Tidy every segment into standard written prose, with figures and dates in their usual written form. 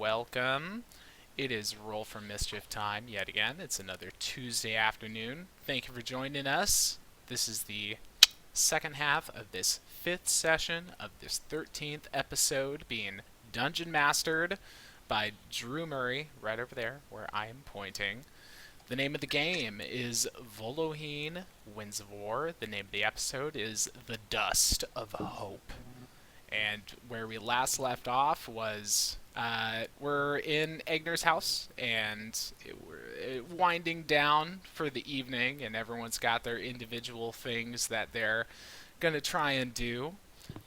welcome. It is Roll for Mischief time yet again. It's another Tuesday afternoon. Thank you for joining us. This is the second half of this fifth session of this 13th episode being Dungeon Mastered by Drew Murray, right over there where I am pointing. The name of the game is Voloheen Winds of War. The name of the episode is The Dust of Hope. And where we last left off was we're in Egner's house, and we're winding down for the evening, and everyone's got their individual things that they're gonna try and do.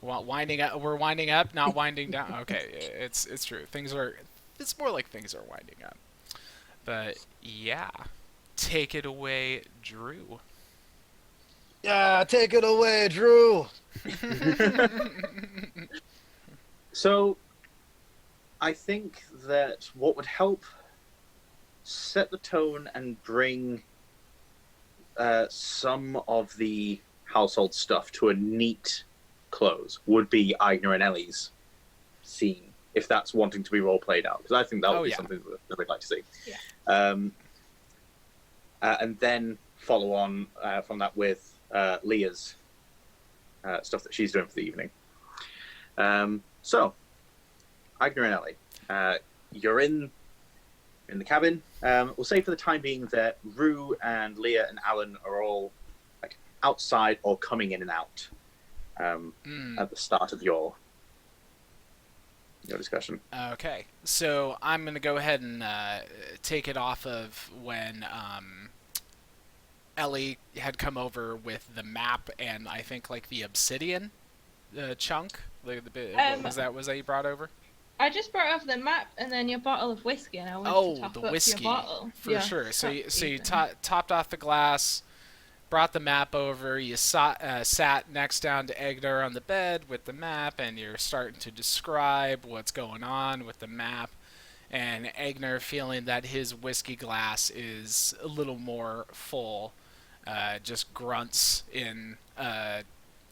Winding up, we're winding up, not winding down. Okay, it's true. Things are. It's more like things are winding up. But yeah, take it away, Drew. Yeah, take it away, Drew. So, I think that what would help set the tone and bring some of the household stuff to a neat close would be Aigner and Ellie's scene, if that's wanting to be role played out, because I think that would be something that we'd like to see. Yeah. And then follow on from that with Leah's stuff that she's doing for the evening. So, Aigner and Ellie, you're in the cabin. We'll say for the time being that Rue and Leah and Alan are all like outside or coming in and out at the start of your discussion. Okay, so I'm gonna go ahead and take it off of when Ellie had come over with the map and I think like the obsidian chunk. Was that you brought over? I just brought over the map and then your bottle of whiskey, and I wanted to top the up whiskey, your bottle. for sure. So you topped off the glass, brought the map over. You sat next down to Egner on the bed with the map, and you're starting to describe what's going on with the map. And Egner, feeling that his whiskey glass is a little more full, just grunts in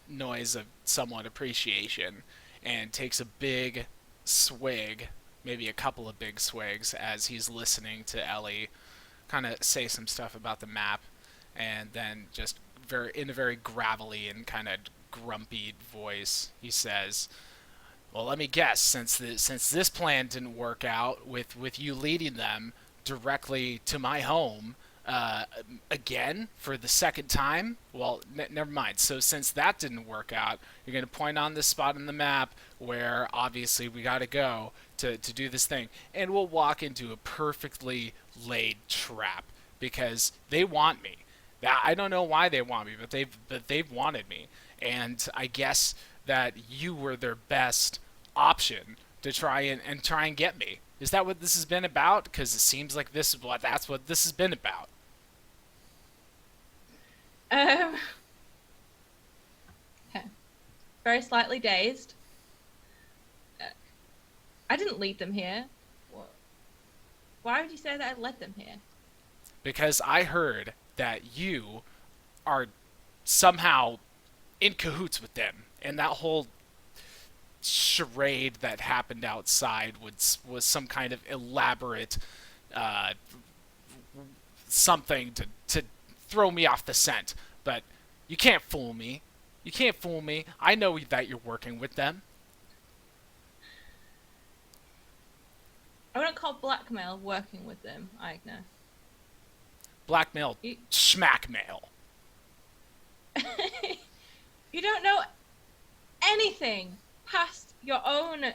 noise of somewhat appreciation and takes a big swig, maybe a couple of big swigs, as he's listening to Ellie kind of say some stuff about the map, and then just in a very gravelly and kind of grumpy voice, he says, well, let me guess, since this plan didn't work out with you leading them directly to my home, again for the second time, well, never mind. So since that didn't work out, you're going to point on this spot on the map where obviously we got to go to do this thing, and we'll walk into a perfectly laid trap because they want me. I don't know why they want me, but they've wanted me, and I guess that you were their best option to try and get me. Is that what this has been about? Because it seems like that's what this has been about. Okay. Very slightly dazed. I didn't lead them here. Why would you say that I led them here? Because I heard that you are somehow in cahoots with them, and that whole charade that happened outside was some kind of elaborate something to throw me off the scent. But you can't fool me. You can't fool me. I know that you're working with them. I wouldn't call blackmail working with them, Aigner. Blackmail, schmackmail. You don't know anything past your own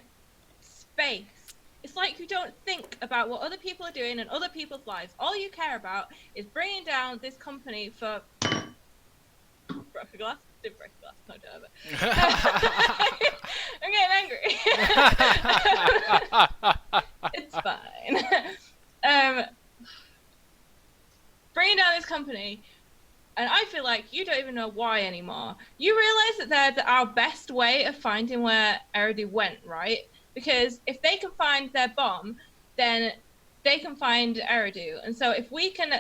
space. It's like you don't think about what other people are doing in other people's lives. All you care about is bringing down this company for... Broke a glass? Didn't break a glass. No, don't have it. I'm getting angry. It's fine. Bringing down this company, and I feel like you don't even know why anymore. You realize that they're our best way of finding where Eridu went, right? Because if they can find their bomb, then they can find Eridu. And so if we can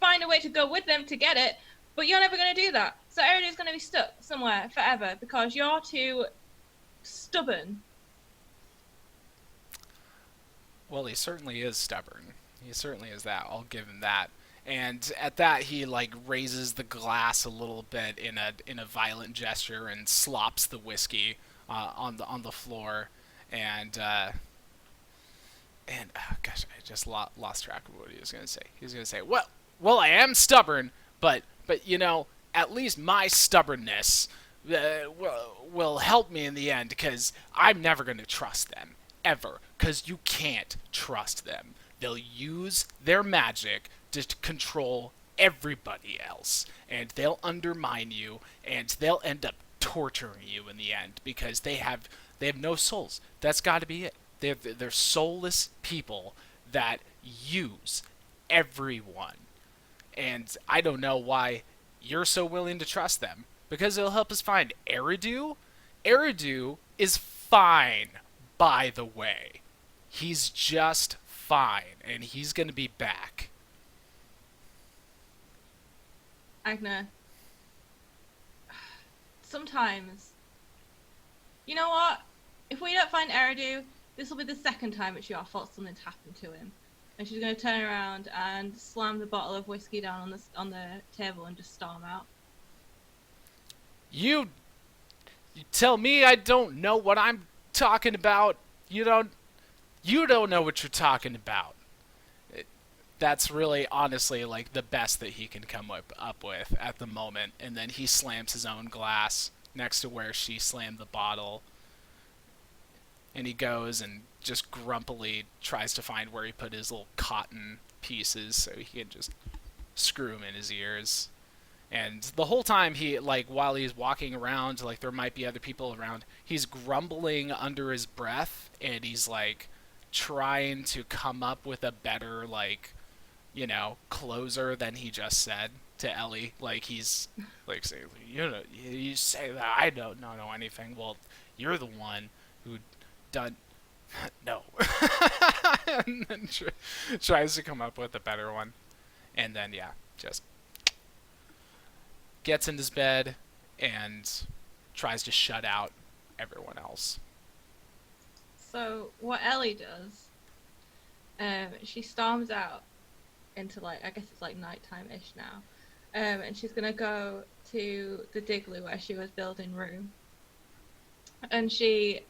find a way to go with them to get it, but you're never going to do that. So Eridu's going to be stuck somewhere forever because you're too stubborn. Well, he certainly is stubborn. He certainly is that. I'll give him that. And at that, he like raises the glass a little bit in a violent gesture and slops the whiskey on the floor. And oh gosh, I just lost track of what he was gonna say. He was gonna say, I am stubborn, but at least my stubbornness will help me in the end because I'm never gonna trust them ever because you can't trust them. They'll use their magic to control everybody else, and they'll undermine you, and they'll end up torturing you in the end because they have no souls. That's got to be it. They're soulless people that use everyone. And I don't know why you're so willing to trust them. Because it'll help us find Eridu. Eridu is fine, by the way. He's just fine, and he's going to be back. Agna, sometimes, you know what? If we don't find Eridu, this will be the second time it's your fault something's happened to him. And she's going to turn around and slam the bottle of whiskey down on the table and just storm out. You tell me I don't know what I'm talking about. You don't know what you're talking about. That's really, honestly, like the best that he can come up with at the moment. And then he slams his own glass next to where she slammed the bottle. And he goes and just grumpily tries to find where he put his little cotton pieces so he can just screw them in his ears. And the whole time while he's walking around, like there might be other people around, he's grumbling under his breath, and he's like trying to come up with a better closer than he just said to Ellie. Like he's like saying, you say that I don't know anything. Well, you're the one who done no. And then tries to come up with a better one, and then just gets in his bed and tries to shut out everyone else. So what Ellie does, she storms out into I guess it's like nighttime-ish now, and she's gonna go to the Digley where she was building room, and she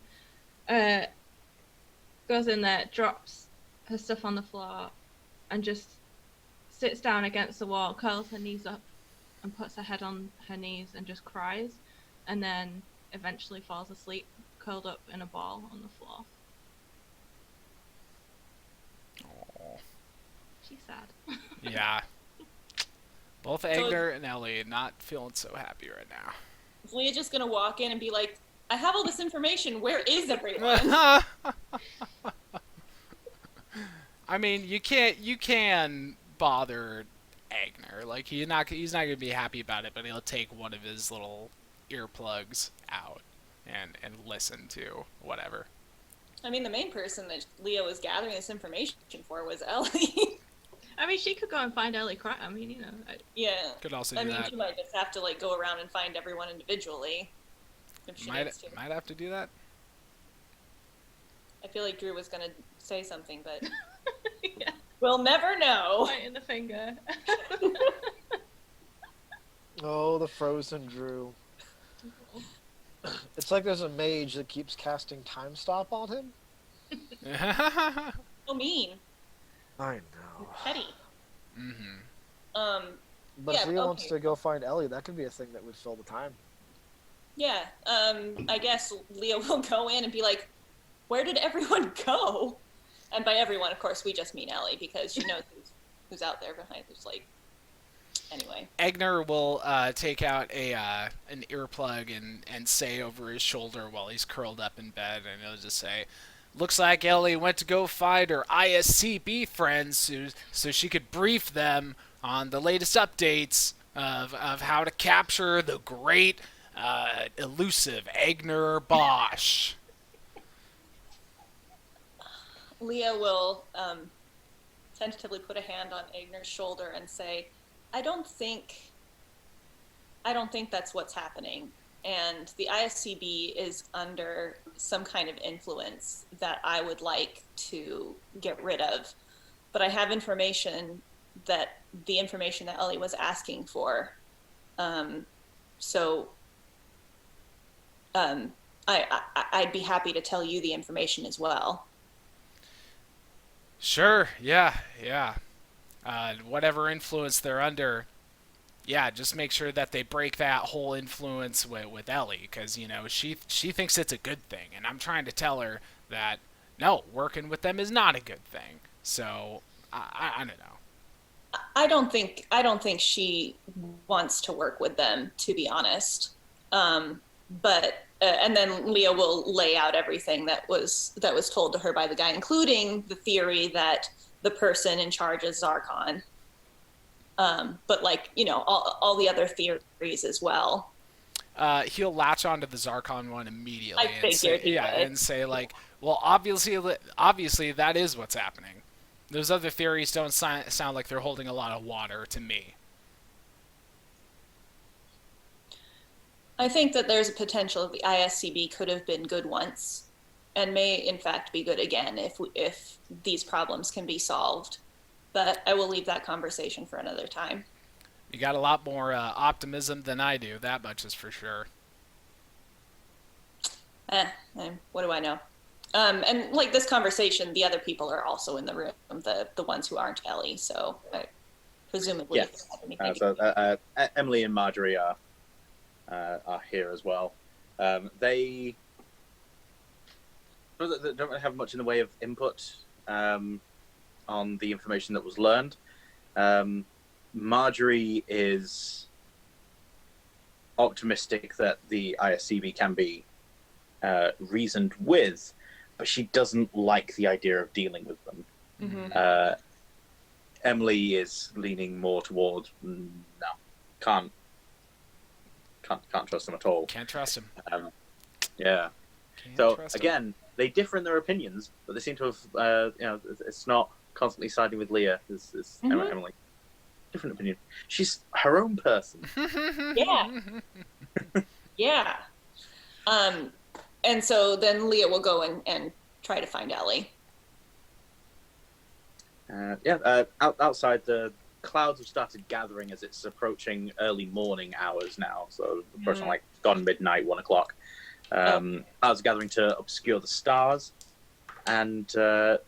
goes in there, drops her stuff on the floor, and just sits down against the wall, curls her knees up, and puts her head on her knees and just cries, and then eventually falls asleep, curled up in a ball on the floor. Aww. She's sad. Yeah. Both Agner and Ellie not feeling so happy right now. Is Leah just gonna walk in and be like, I have all this information, where is everyone? I mean, you can bother Agner. Like he's not gonna be happy about it, but he'll take one of his little earplugs out and listen to whatever. I mean, the main person that Leah was gathering this information for was Ellie. I mean, she could go and find Ellie cry. I mean, Yeah. Could also do I mean, that. she might just have to go around and find everyone individually. If she needs to. Might have to do that. I feel like Drew was gonna say something, but yeah. We'll never know. Right in the finger. Oh, the frozen Drew. It's like there's a mage that keeps casting time stop on him. So mean. I know. Petty. Mm-hmm. But yeah, if Leah wants okay. to go find Ellie, that could be a thing that would fill the time. Yeah. I guess Leah will go in and be like, where did everyone go? And by everyone, of course, we just mean Ellie, because she knows who's out there behind this, anyway. Agner will take out an earplug and say over his shoulder while he's curled up in bed, and he'll just say, looks like Ellie went to go find her ISCB friends so she could brief them on the latest updates of how to capture the great elusive Agner Bosch. Leah will tentatively put a hand on Agner's shoulder and say, I don't think that's what's happening. And the ISCB is under some kind of influence that I would like to get rid of. But I have information that the information that Ellie was asking for. So I'd be happy to tell you the information as well. Sure. Yeah. Whatever influence they're under, yeah, just make sure that they break that whole influence with Ellie, because she thinks it's a good thing, and I'm trying to tell her that no, working with them is not a good thing. So I don't know. I don't think she wants to work with them, to be honest. But and then Leah will lay out everything that was told to her by the guy, including the theory that the person in charge is Zarkon. But all the other theories as well. He'll latch onto the Zarkon one immediately and say like, well, obviously that is what's happening. Those other theories don't sound like they're holding a lot of water to me. I think that there's a potential the ISCB could have been good once, and may in fact be good again if these problems can be solved. But I will leave that conversation for another time. You got a lot more optimism than I do. That much is for sure. What do I know? And like this conversation, the other people are also in the room, the ones who aren't Ellie. So presumably, yes. Emily and Marjorie are here as well. They don't really have much in the way of input on the information that was learned. Marjorie is optimistic that the ISCB can be reasoned with, but she doesn't like the idea of dealing with them. Mm-hmm. Emily is leaning more toward no, can't trust them at all. Can't trust him. Yeah. So again, they differ in their opinions, but they seem to have it's not constantly siding with Leah. Is Emily. Different opinion. She's her own person. Yeah. Yeah. And so then Leah will go and try to find Ellie. Outside, the clouds have started gathering as it's approaching early morning hours now. So approaching like gone midnight, 1 o'clock. Clouds gathering to obscure the stars, and Alan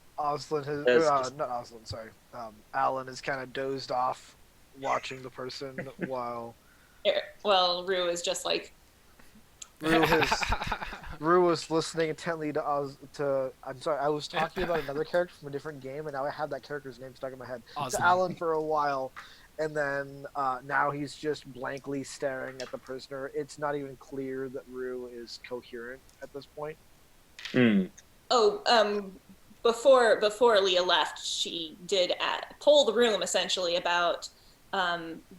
has kind of dozed off watching the person while Rue is just like Rue was listening intently to I'm sorry, I was talking about another character from a different game, and now I have that character's name stuck in my head. To Alan for a while, and then now he's just blankly staring at the prisoner. It's not even clear that Rue is coherent at this point. Before Leah left, she did poll the room essentially about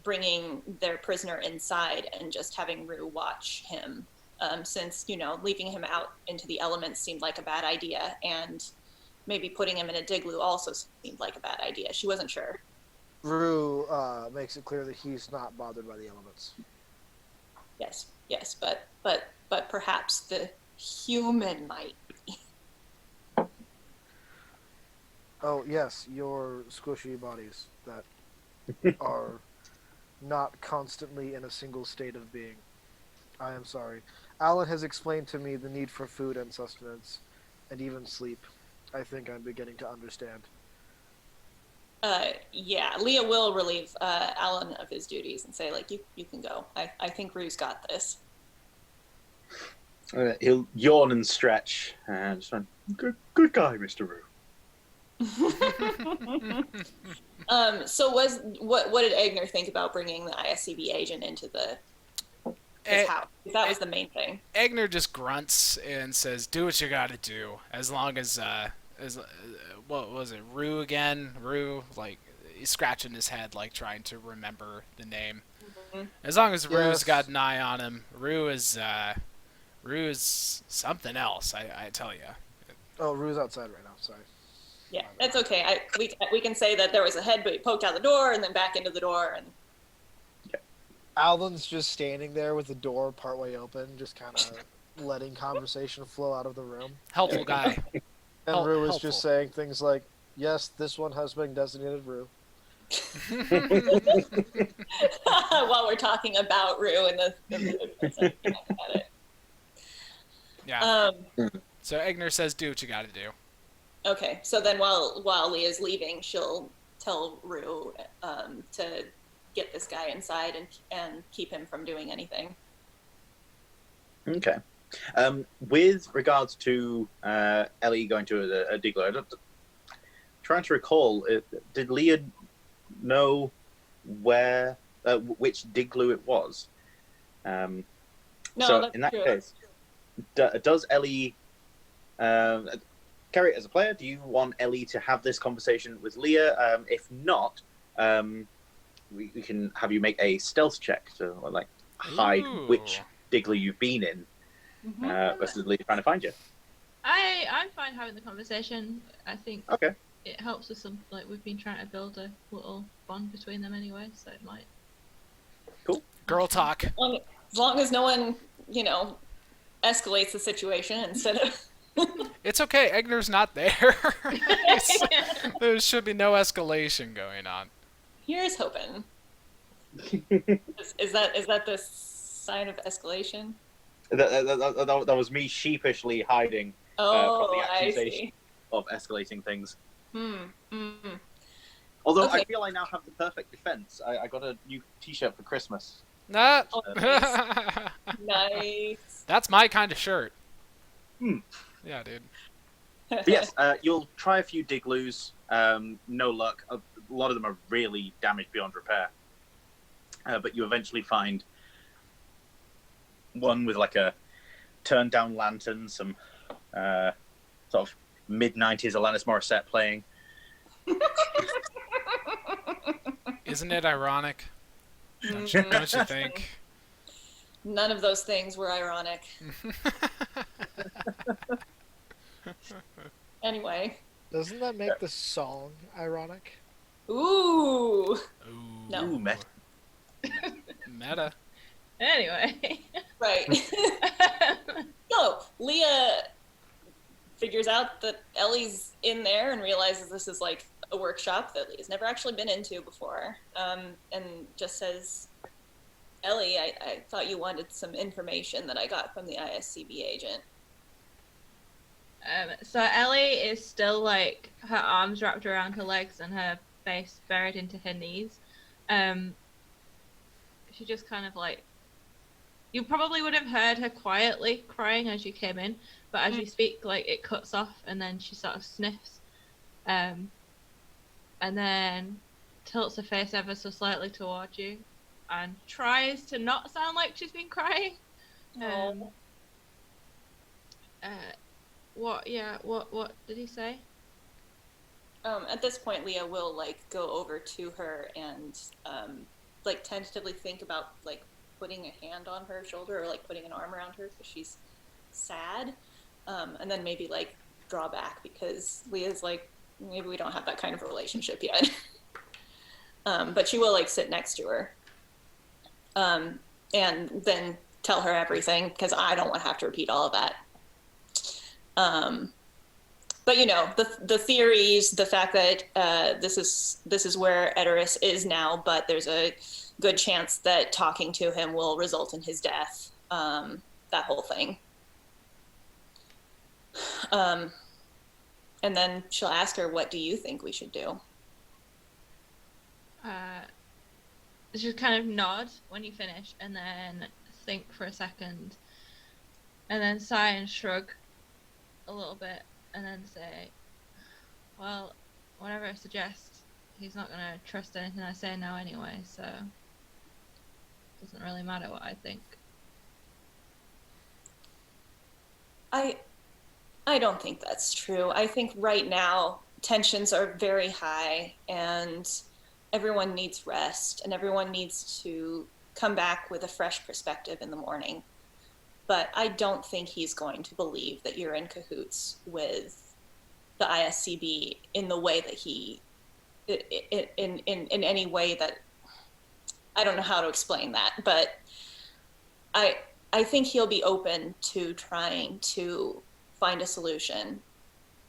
bringing their prisoner inside and just having Rue watch him, since leaving him out into the elements seemed like a bad idea, and maybe putting him in a digloo also seemed like a bad idea. She wasn't sure. Rue makes it clear that he's not bothered by the elements. Yes, but perhaps the human might be. Oh yes, your squishy bodies that are not constantly in a single state of being. I am sorry. Alan has explained to me the need for food and sustenance, and even sleep. I think I'm beginning to understand. Yeah, Leah will relieve Alan of his duties and say, like, you can go. I think Rue's got this. He'll yawn and stretch and just good guy, Mr. Rue. So what did Egner think about bringing the ISCB agent into his house? That was the main thing. Egner just grunts and says, "Do what you gotta do." As long as what was it, Rue again? Rue, like he's scratching his head, like trying to remember the name. Mm-hmm. As long as Rue's got an eye on him, Rue is something else. I tell you. Oh, Rue's outside right now. Sorry. Yeah, that's okay. We can say that there was a head poked out the door and then back into the door, and Alan's just standing there with the door partway open, just kind of letting conversation flow out of the room. Helpful guy. And Rue is Helpful. just saying things like, "Yes, this one has been designated Rue." While we're talking about Rue and the about it. Yeah. So Egner says, "Do what you got to do." Okay, so then while Leah's leaving, she'll tell Rue to get this guy inside and keep him from doing anything. Okay. With regards to Ellie going to a Diggler, trying to recall, did Leah know where which Diggler it was? No, so that's in that true. case, does Ellie carry it as a player? Do you want Ellie to have this conversation with Leah? If not, we can have you make a stealth check to like hide Ooh. which Diggler you've been in, versus Leah trying to find you. I'm fine having the conversation. I think Okay. it helps with some, like, we've been trying to build a little bond between them anyway, so it might. Girl talk. As long as no one, escalates the situation instead of. It's okay. Egner's not there. There should be no escalation going on. Here's hoping. Is that the sign of escalation? That was me sheepishly hiding from the I accusation see. of escalating things. Mm. Although Okay. I feel I now have the perfect defense. I got a new T-shirt for Christmas. Nah. Oh, Nice. That's my kind of shirt. Hmm. Yeah, dude. But yes, you'll try a few Digloos. No luck. A lot of them are really damaged beyond repair. But you eventually find one with like a turned down lantern, some sort of mid-90s Alanis Morissette playing. Isn't it ironic? Don't you think? None of those things were ironic. Anyway. Doesn't that make the song ironic? Ooh. Ooh. No. Ooh, meta. Meta. Anyway. Right. So, Leah figures out that Ellie's in there and realizes this is like a workshop that Leah's never actually been into before. And just says, Ellie, I thought you wanted some information that I got from the ISCB agent. So Ellie is still, like, her arms wrapped around her legs and her face buried into her knees. She just kind of, like, you probably would have heard her quietly crying as you came in, but as you speak, like, it cuts off and then she sort of sniffs, and then tilts her face ever so slightly towards you and tries to not sound like she's been crying. What did he say? At this point, Leah will like go over to her and like tentatively think about like putting a hand on her shoulder or like putting an arm around her because she's sad, and then maybe like draw back because Leah's like, maybe we don't have that kind of relationship yet. But she will like sit next to her, and then tell her everything because I don't want to have to repeat all of that. But the theories, the fact that this is where Edoras is now, but there's a good chance that talking to him will result in his death. That whole thing. And then she'll ask her, "What do you think we should do?" Just kind of nod when you finish, and then think for a second, and then sigh and shrug a little bit, and then say, well, whatever I suggest, he's not going to trust anything I say now anyway, so it doesn't really matter what I think. I don't think that's true. I think right now tensions are very high and everyone needs rest and everyone needs to come back with a fresh perspective in the morning. But I don't think he's going to believe that you're in cahoots with the ISCB in the way that in any way that, I don't know how to explain that, but I think he'll be open to trying to find a solution.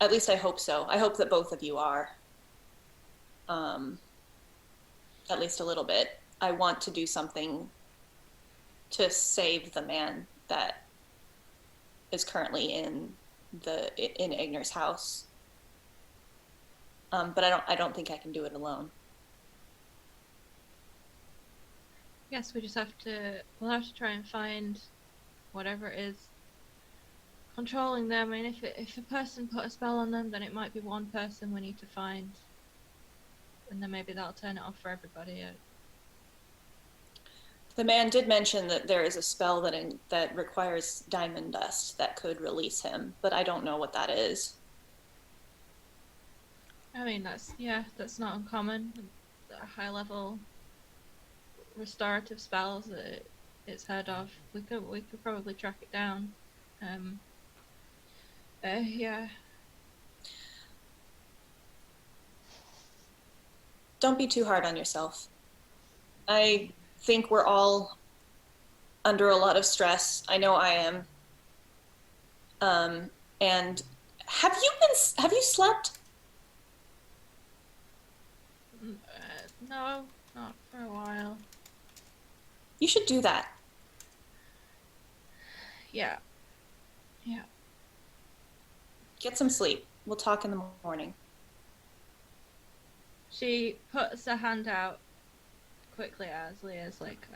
At least I hope so. I hope that both of you are. At least a little bit. I want to do something to save the man that is currently in Ignor's house. But I don't think I can do it alone. Yes, we'll have to try and find whatever it is controlling them. I mean, if a person put a spell on them, then it might be one person we need to find, and then maybe that'll turn it off for everybody. The man did mention that there is a spell that requires diamond dust that could release him, but I don't know what that is. I mean, that's not uncommon. High level restorative spells that it's heard of. We could probably track it down. Yeah. Don't be too hard on yourself. I think we're all under a lot of stress. I know I am. And have you slept? No, not for a while. You should do that. Yeah. Get some sleep. We'll talk in the morning. She puts a hand out quickly as Leah's, like,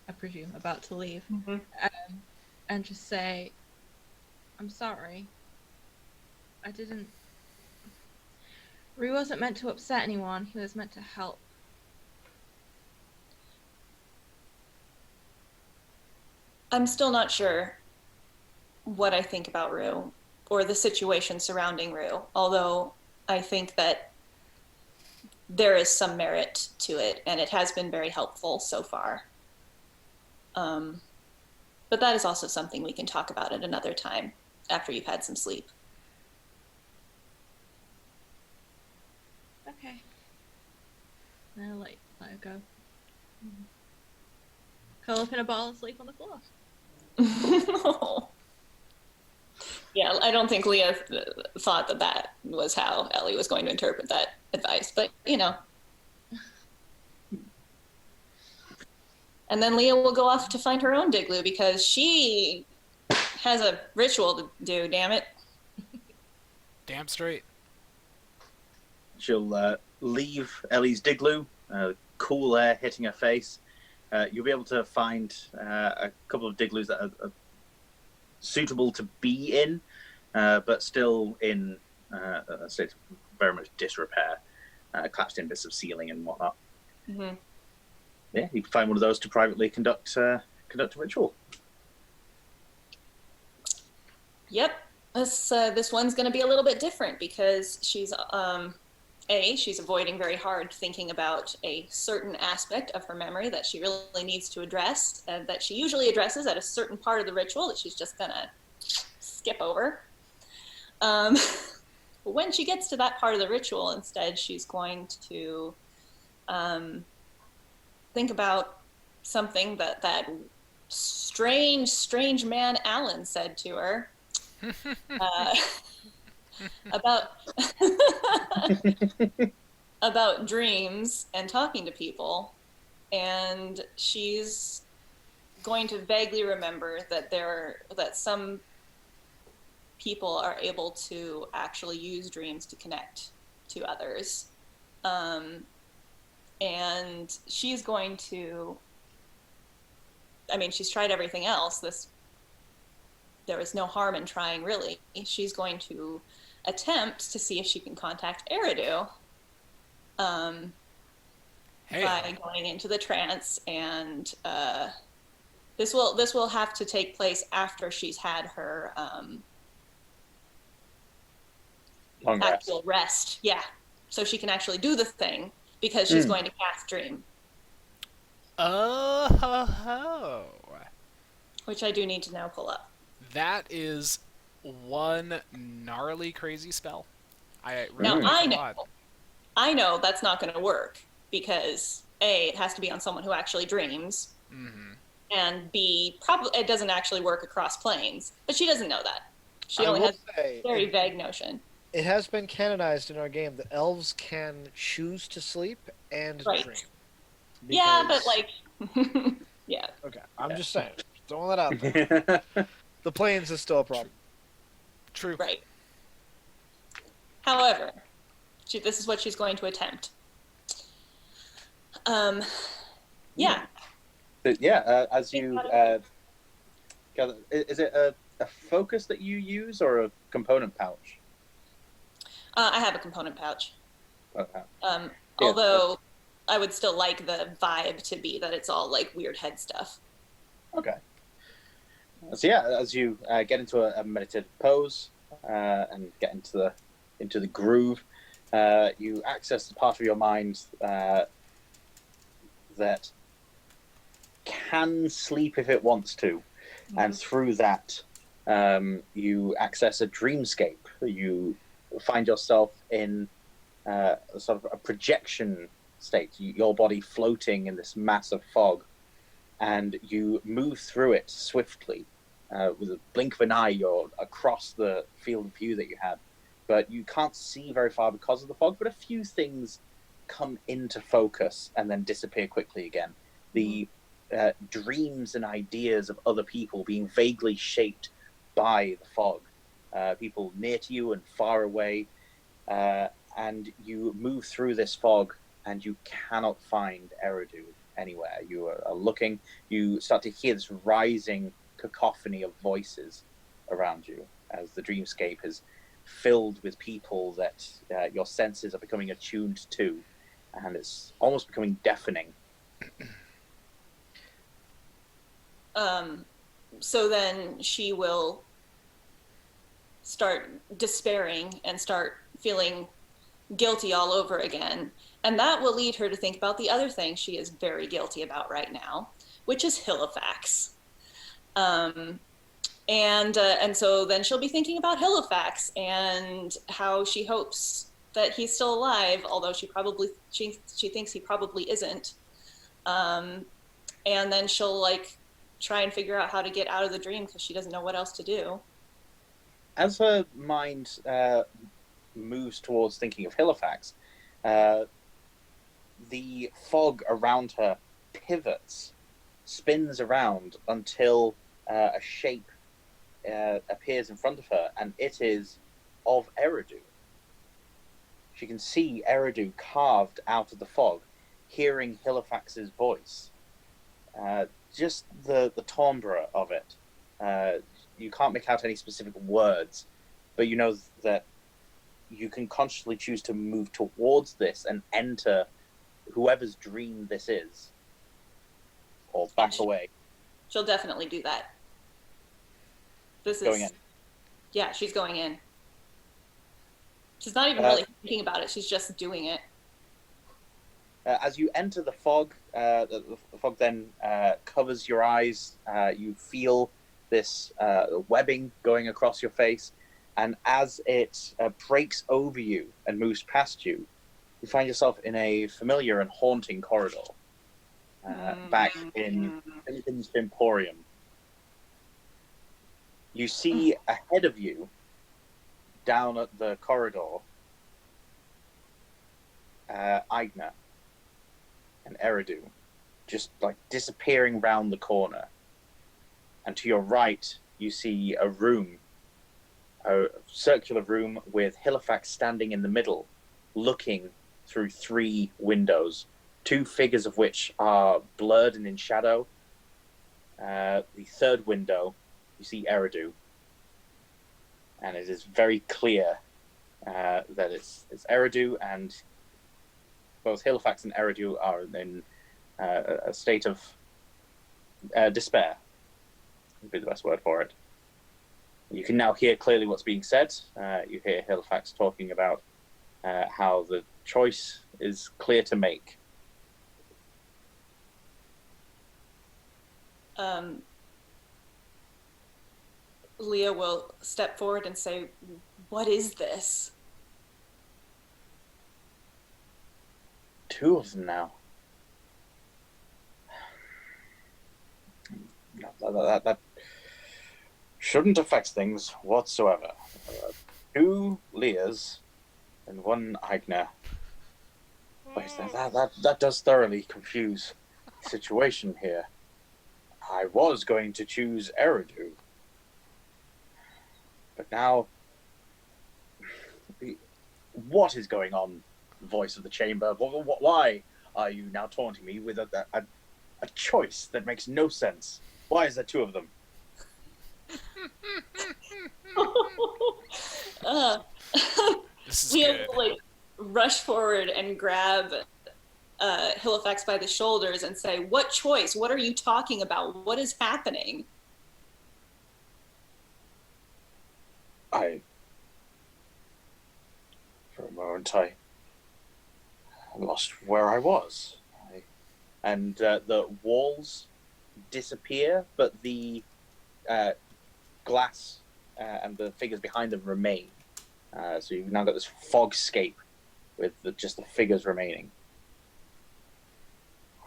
I presume, about to leave. Mm-hmm. And just say, I'm sorry. I didn't... Rue wasn't meant to upset anyone. He was meant to help. I'm still not sure what I think about Rue or the situation surrounding Rue, although I think that there is some merit to it, and it has been very helpful so far. But that is also something we can talk about at another time after you've had some sleep. Okay. I'll let her go. Curl up in a ball and sleep on the floor. No. Yeah, I don't think Leah thought that was how Ellie was going to interpret that advice, but you know. And then Leah will go off to find her own Digloo because she has a ritual to do, damn it. Damn straight. She'll leave Ellie's Digloo, cool air hitting her face. You'll be able to find a couple of Digloos that are suitable to be in, but still in a state of very much disrepair, collapsed in bits of ceiling and whatnot. Mm-hmm. Yeah, you can find one of those to privately conduct a ritual. Yep, this one's going to be a little bit different because she's avoiding very hard thinking about a certain aspect of her memory that she really needs to address, that she usually addresses at a certain part of the ritual that she's just going to skip over. When she gets to that part of the ritual, instead, she's going to think about something that strange man Alan said to her. About dreams and talking to people, and she's going to vaguely remember that some people are able to actually use dreams to connect to others, and she's going to, I mean, she's tried everything else. There was no harm in trying, really. She's going to attempt to see if she can contact Eridu by going into the trance, and this will have to take place after she's had her Long actual rest. Yeah, so she can actually do the thing because she's going to cast Dream. Oh. Which I do need to now pull up. That is one gnarly crazy spell. I know that's not going to work because A, it has to be on someone who actually dreams, mm-hmm. and B, probably it doesn't actually work across planes. But she doesn't know that. She I only will has say, a very vague notion. it has been canonized in our game that elves can choose to sleep and Right. dream. Yeah, but Because- like, yeah. Okay, I'm just saying. Throwing that out there. The planes is still a problem. True. Right. However, this is what she's going to attempt. Yeah. But yeah, as you gather, is it a focus that you use or a component pouch? I have a component pouch. Okay. Although I would still like the vibe to be that it's all like weird head stuff. Okay. So yeah, as you get into a meditative pose and get into the groove, you access the part of your mind that can sleep if it wants to, and through that, you access a dreamscape. You find yourself in sort of a projection state, your body floating in this mass of fog, and you move through it swiftly. With a blink of an eye, you're across the field of view that you had, but you can't see very far because of the fog, but a few things come into focus and then disappear quickly again. The dreams and ideas of other people being vaguely shaped by the fog, people near to you and far away, and you move through this fog and you cannot find Eridu anywhere. You are looking, you start to hear this rising cacophony of voices around you as the dreamscape is filled with people that your senses are becoming attuned to, and it's almost becoming deafening. So then she will start despairing and start feeling guilty all over again. And that will lead her to think about the other thing she is very guilty about right now, which is Halifax. And so then she'll be thinking about Halifax and how she hopes that he's still alive, although she thinks he probably isn't. And then she'll like try and figure out how to get out of the dream because she doesn't know what else to do. As her mind moves towards thinking of Halifax, the fog around her pivots, spins around until a shape appears in front of her, and it is of Eridu. She can see Eridu carved out of the fog, hearing Halifax's voice. Just the timbre of it. You can't make out any specific words, but you know that you can consciously choose to move towards this and enter whoever's dream this is, or back away. She'll definitely do that. This Going is in. Yeah, she's going in. She's not even really thinking about it. She's just doing it. As you enter the fog, the fog then covers your eyes. You feel this webbing going across your face, and as it breaks over you and moves past you, you find yourself in a familiar and haunting corridor, back in Finnegan's Emporium. You see ahead of you, down at the corridor, Aigna and Eridu, just like disappearing round the corner. And to your right, you see a room, a circular room with Halifax standing in the middle, looking through 3 windows, 2 figures of which are blurred and in shadow. The 3rd window, you see Eridu, and it is very clear that it's Eridu, and both Halifax and Eridu are in a state of despair, would be the best word for it. You can now hear clearly what's being said. You hear Halifax talking about how the choice is clear to make. Leah will step forward and say, "What is this?" 2 of them now. That shouldn't affect things whatsoever. 2 Leahs and 1 Aigner. Wait, that does thoroughly confuse the situation here. I was going to choose Eridu, but now, what is going on, voice of the chamber? Why are you now taunting me with a choice that makes no sense? Why is there 2 of them? This is Leo good. will like rush forward and grab Halifax by the shoulders and say, "What choice? What are you talking about? What is happening?" For a moment, I lost where I was. And the walls disappear, but the glass and the figures behind them remain. So you've now got this fogscape with just the figures remaining.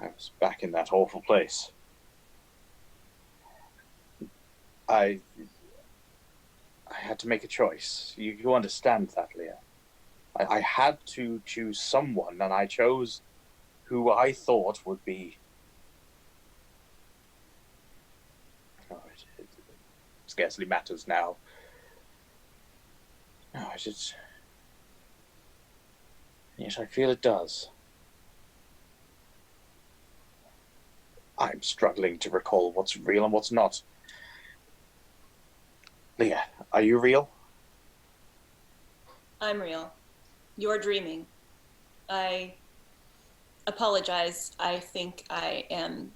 I was back in that awful place. I had to make a choice. You understand that, Leah. I had to choose someone, and I chose who I thought would be... Oh, it scarcely matters now. No, yes, I feel it does. I'm struggling to recall what's real and what's not. Leah, are you real? I'm real. You're dreaming. I apologize. I think I am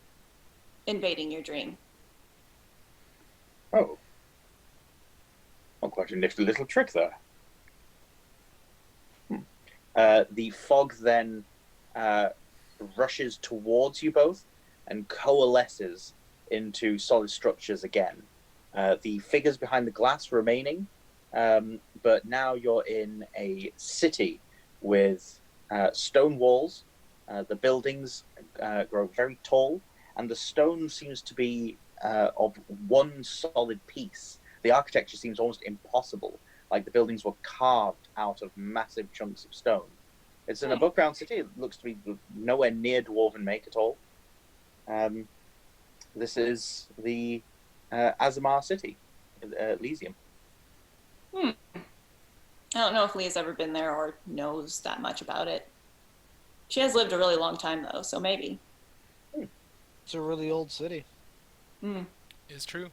invading your dream. Oh. Well, quite a nifty little trick there. The fog then rushes towards you both and coalesces into solid structures again. The figures behind the glass remaining, but now you're in a city with stone walls. The buildings grow very tall, and the stone seems to be of one solid piece. The architecture seems almost impossible, like the buildings were carved out of massive chunks of stone. It's an above ground city. It looks to be nowhere near dwarven make at all. This is the Azamar city, Elysium. I don't know if Leah's ever been there or knows that much about it. She has lived a really long time, though, so maybe. It's a really old city. Is true.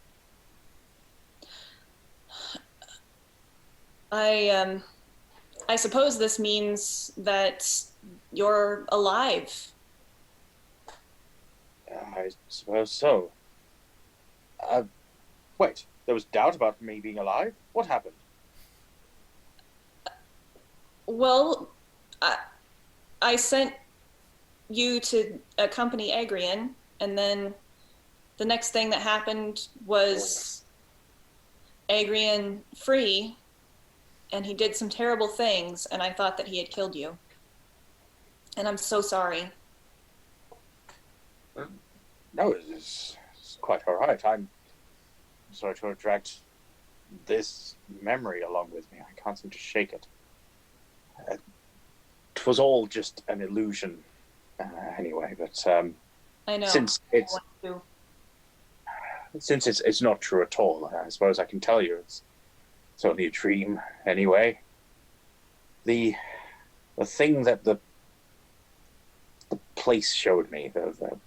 I suppose this means that you're alive. I suppose so. Wait, there was doubt about me being alive? What happened? Well, I sent you to accompany Agrian, and then the next thing that happened was Agrian free, and he did some terrible things, and I thought that he had killed you. And I'm so sorry. No, it's quite all right. I'm sorry to have dragged this memory along with me. I can't seem to shake it. It was all just an illusion, anyway. But I know. since it's not true at all, I suppose I can tell you it's only a dream anyway. The thing that the place showed me, the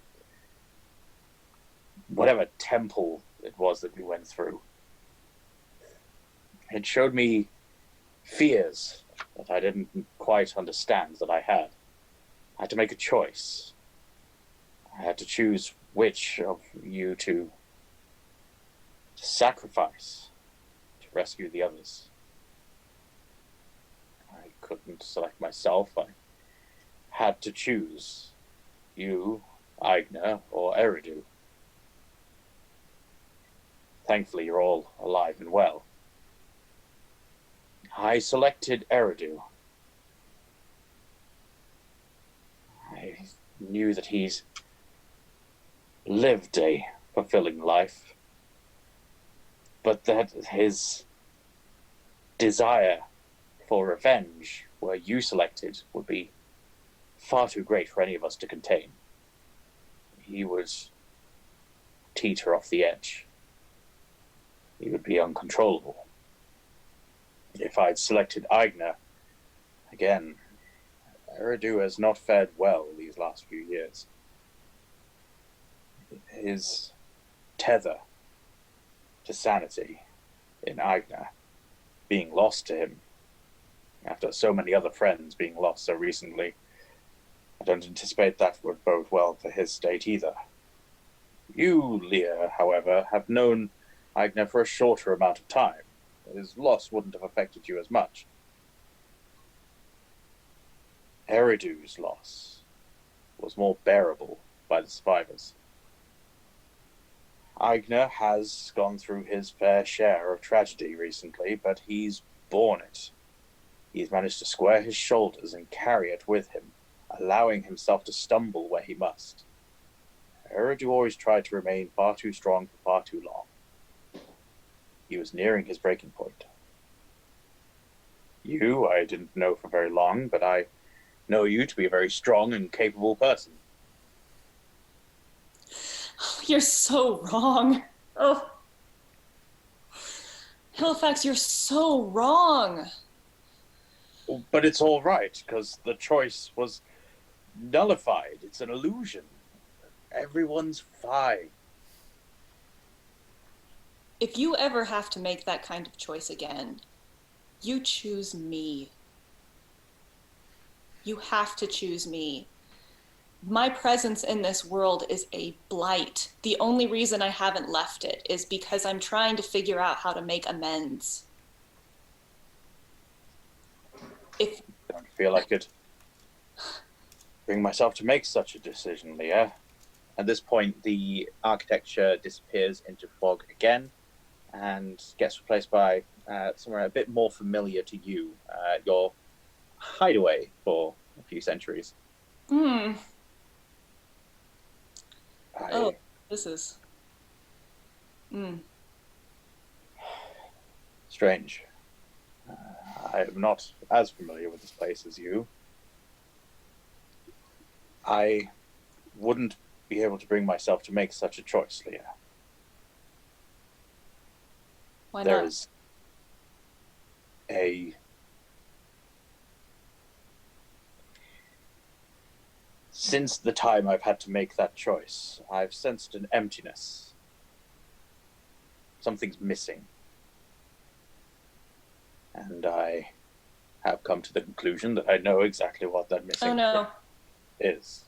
whatever temple it was that we went through, it showed me fears that I didn't quite understand that I had. I had to make a choice. I had to choose which of you to sacrifice to rescue the others. I couldn't select myself. I had to choose you, Aigner, or Eridu. Thankfully, you're all alive and well. I selected Eridu. I knew that he's lived a fulfilling life, but that his desire for revenge, were you selected, would be far too great for any of us to contain. He would teeter off the edge. He would be uncontrollable. If I'd selected Aigner, again, Eridu has not fared well these last few years. His tether to sanity in Aigner being lost to him after so many other friends being lost so recently, I don't anticipate that would bode well for his state either. You, Leah, however, have known Aigner for a shorter amount of time. His loss wouldn't have affected you as much. Eridu's loss was more bearable by the survivors. Aigner has gone through his fair share of tragedy recently, but he's borne it. He's managed to square his shoulders and carry it with him, allowing himself to stumble where he must. Eridu always tried to remain far too strong for far too long. He was nearing his breaking point. You, I didn't know for very long, but I know you to be a very strong and capable person. You're so wrong. Oh. Halifax, you're so wrong. But it's all right, because the choice was nullified. It's an illusion. Everyone's fine. If you ever have to make that kind of choice again, you choose me. You have to choose me. My presence in this world is a blight. The only reason I haven't left it is because I'm trying to figure out how to make amends. If I don't feel I could bring myself to make such a decision, Leah. At this point, the architecture disappears into fog again and gets replaced by somewhere a bit more familiar to you, your hideaway for a few centuries. Oh, this is... Strange. I am not as familiar with this place as you. I wouldn't be able to bring myself to make such a choice, Leah. Why There not? is a... Since the time I've had to make that choice, I've sensed an emptiness. Something's missing. And I have come to the conclusion that I know exactly what that missing Oh no. is.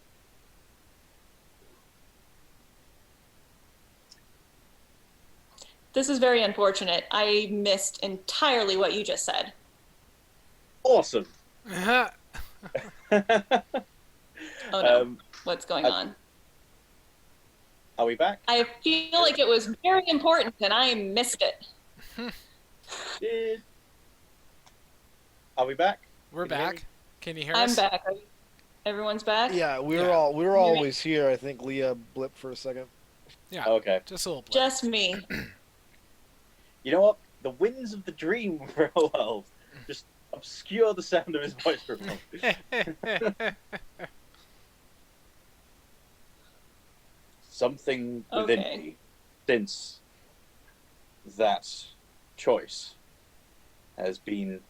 This is very unfortunate. I missed entirely what you just said. Awesome! Oh no. What's going on? Are we back? I feel like it was very important and I missed it. Are we back? We're Can you hear me? back. Can you hear I'm us? back. Everyone's back? Yeah, we were Yeah. always here. I think Leah blipped for a second. Yeah. Okay. Just a little blip. Just me. You know what? The winds of the dream for a while just obscure the sound of his voice for a moment. Something within Okay. me, since that choice, has been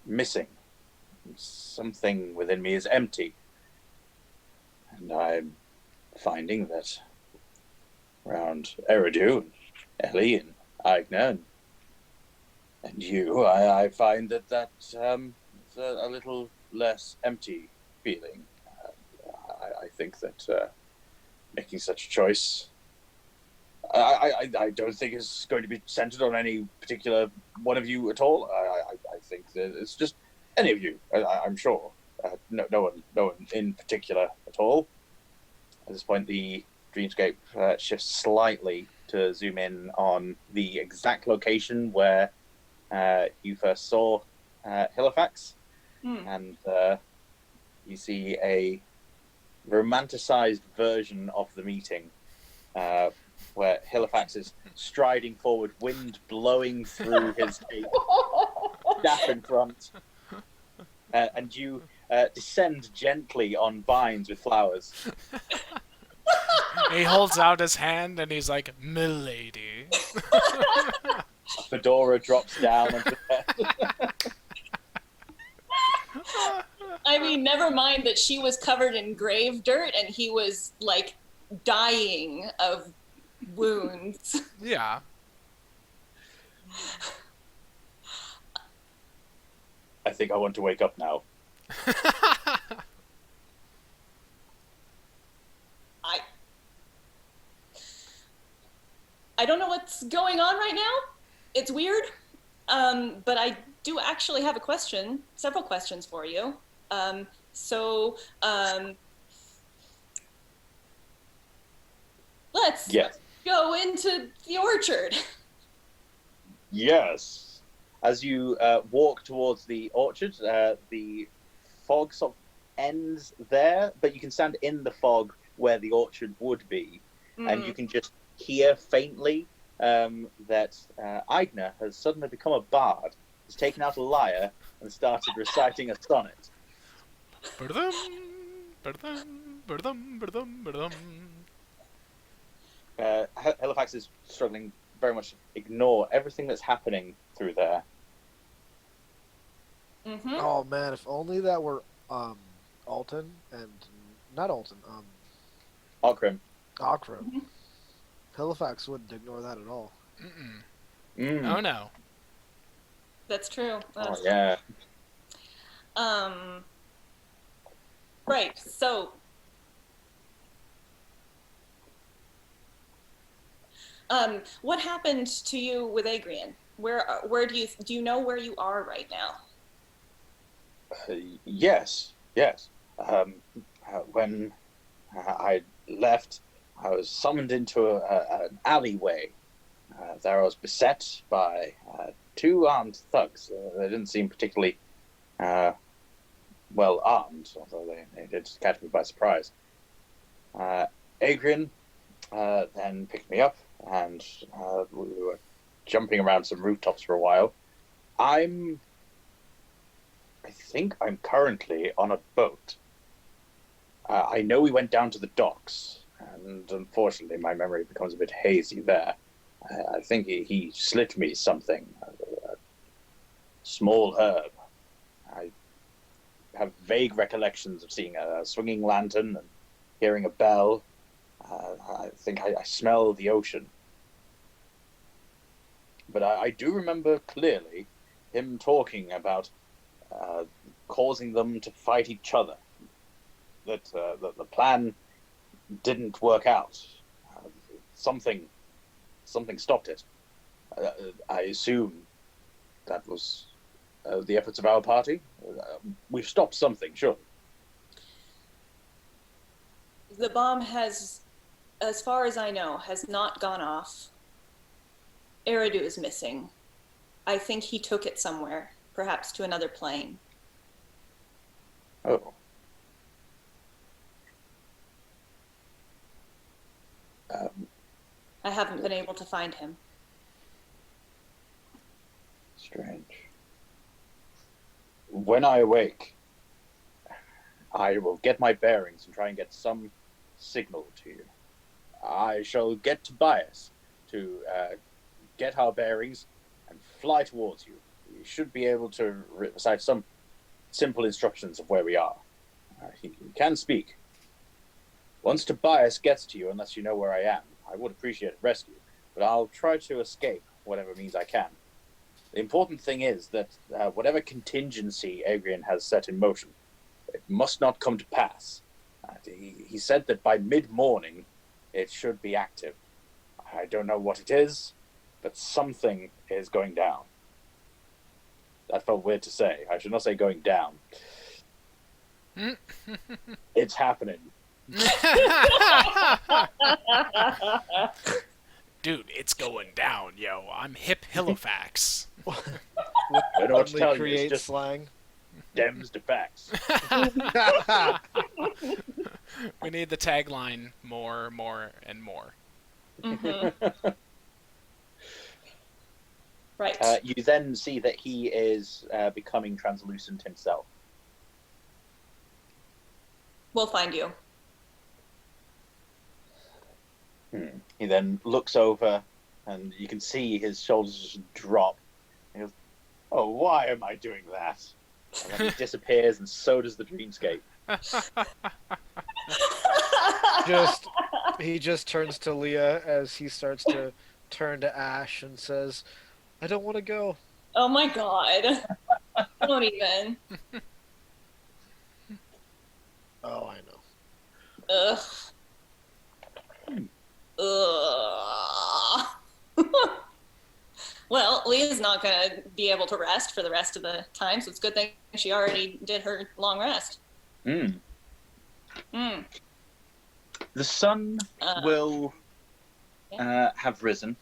missing. Something within me is empty. And I'm finding that around Eridu, and Ellie, and Aigner, and you, I find that is a little less empty feeling. I think that making such a choice, I don't think is going to be centered on any particular one of you at all. I think that it's just any of you. I'm sure. No one in particular at all. At this point, the dreamscape shifts slightly to zoom in on the exact location where you first saw Halifax, and you see a romanticized version of the meeting where Halifax is striding forward, wind blowing through his cape, staff in front, and you descend gently on vines with flowers. He holds out his hand and he's like, "Milady." A fedora drops down onto the I mean, never mind that she was covered in grave dirt and he was like dying of wounds. Yeah. I think I want to wake up now. I don't know what's going on right now. It's weird. But I do actually have several questions for you. Let's go into the orchard. Yes. As you walk towards the orchard, the fog sort of ends there, but you can stand in the fog where the orchard would be, and you can just hear faintly that Aigner has suddenly become a bard. He's taken out a lyre and started reciting a sonnet. Ba-da-dum, ba-da-dum, ba-da-dum, ba-da-dum, ba-da-dum. Halifax is struggling very much to ignore everything that's happening through there. Mm-hmm. Oh man, if only that were Alton and not Alton, Okrim. Akram. Mhm. Halifax wouldn't ignore that at all. Oh no. That's true. Oh, yeah. Right. So, what happened to you with Adrian? Where do you know where you are right now? Yes. When I left, I was summoned into an alleyway. There I was beset by two armed thugs. They didn't seem particularly well armed, although they did catch me by surprise. Adrian then picked me up, and we were jumping around some rooftops for a while. I think I'm currently on a boat. I know we went down to the docks, and unfortunately my memory becomes a bit hazy there. I think he slit me something, a small herb. I have vague recollections of seeing a swinging lantern and hearing a bell. I think I smell the ocean. But I do remember clearly him talking about causing them to fight each other. That the plan didn't work out. Something stopped it. I assume that was the efforts of our party. We've stopped something, sure. The bomb has, as far as I know, has not gone off. Eridu is missing. I think he took it somewhere, perhaps to another plane. Oh. I haven't been able to find him. Strange. When I awake, I will get my bearings and try and get some signal to you. I shall get Tobias to get our bearings and fly towards you. We should be able to recite some simple instructions of where we are. He can speak. Once Tobias gets to you, unless you know where I am, I would appreciate a rescue, but I'll try to escape whatever means I can. The important thing is that whatever contingency Adrian has set in motion, it must not come to pass. He said that by mid-morning, it should be active. I don't know what it is, but something is going down. That felt weird to say. I should not say going down. It's happening. Dude, it's going down, yo. I'm hip Halifax. I know what to tell you. Create It's just slang. stems to facts. We need the tagline more, and more. Mm-hmm. Right. You then see that he is becoming translucent himself. We'll find you. He then looks over, and you can see his shoulders just drop. He goes, "Oh, why am I doing that?" And then he disappears, and so does the dreamscape. He just turns to Leah as he starts to turn to ash and says, "I don't want to go." Oh my god. Don't even. Oh, I know. Ugh. Ugh. Well, Leah's not going to be able to rest for the rest of the time, so it's a good thing she already did her long rest. The sun will have risen,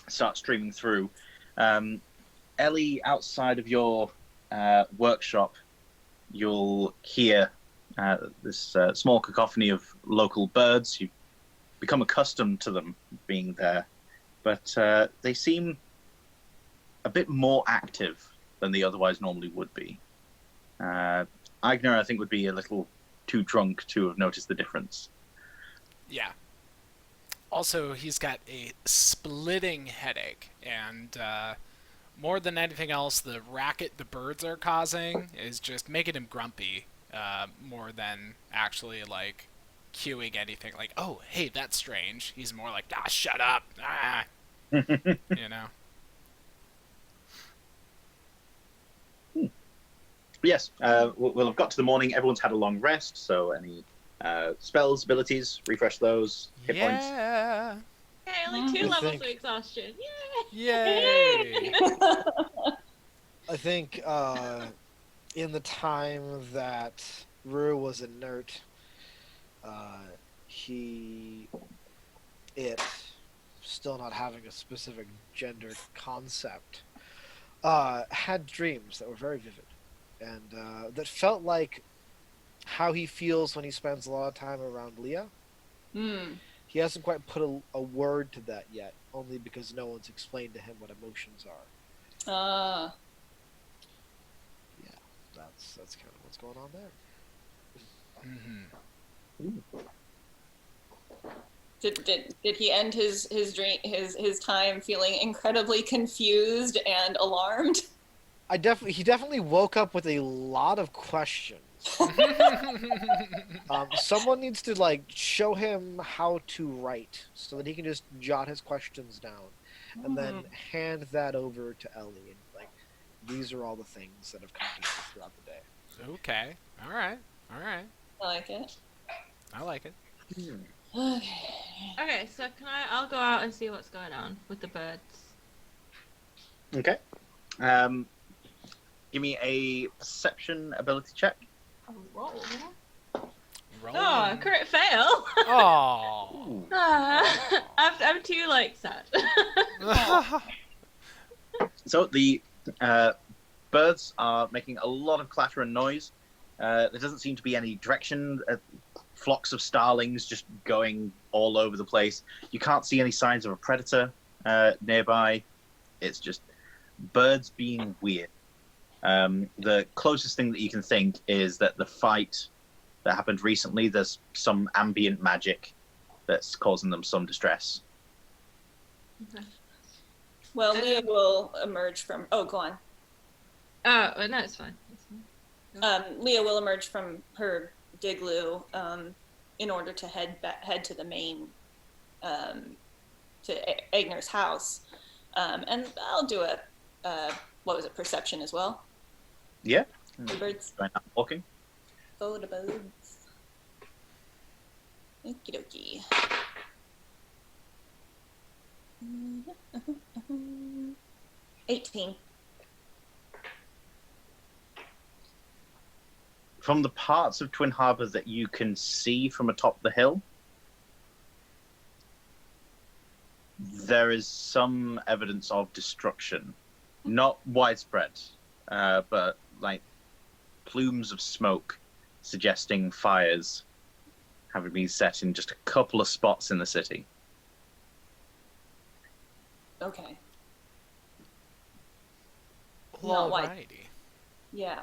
start streaming through. Ellie, outside of your workshop, you'll hear this small cacophony of local birds. You've become accustomed to them being there, but they seem a bit more active than they otherwise normally would be. Agner, I think, would be a little too drunk to have noticed the difference. Yeah. Also, he's got a splitting headache, and more than anything else, the racket the birds are causing is just making him grumpy, more than actually, like, cueing anything. Like, oh, hey, that's strange. He's more like, shut up. You know? Yes, we'll have got to the morning. Everyone's had a long rest, so any spells, abilities, refresh those, hit points. Yeah. Hey, only 2 I levels think- of exhaustion. Yay. I think in the time that Rue was inert, it still not having a specific gender concept, had dreams that were very vivid, and that felt like how he feels when he spends a lot of time around Leah. He hasn't quite put a word to that yet, only because no one's explained to him what emotions are. Yeah, that's kind of what's going on there. Did he end his time feeling incredibly confused and alarmed? He definitely woke up with a lot of questions. Someone needs to show him how to write so that he can just jot his questions down and then hand that over to Ellie, and these are all the things that have come to you throughout the day. Okay. All right. I like it. I like it. Okay, so I'll go out and see what's going on with the birds. Okay. Give me a perception ability check. Roll. Roll. Oh, crit fail. Oh. I'm too sad. So the birds are making a lot of clatter and noise. There doesn't seem to be any direction. Flocks of starlings just going all over the place. You can't see any signs of a predator nearby. It's just birds being weird. The closest thing that you can think is that the fight that happened recently, there's some ambient magic that's causing them some distress. Okay. Well, Leah will emerge from. Oh, go on. Oh, no, it's fine. Leah will emerge from her digloo in order to head to the main, to Agner's house, and I'll do a what was it, perception as well. Yeah. The birds. Going out walking. Oh, the birds. Okie dokie. 18. From the parts of Twin Harbor that you can see from atop the hill, there is some evidence of destruction. Not widespread, but plumes of smoke suggesting fires having been set in just a couple of spots in the city. Okay. Well, Not wide. alrighty. Yeah.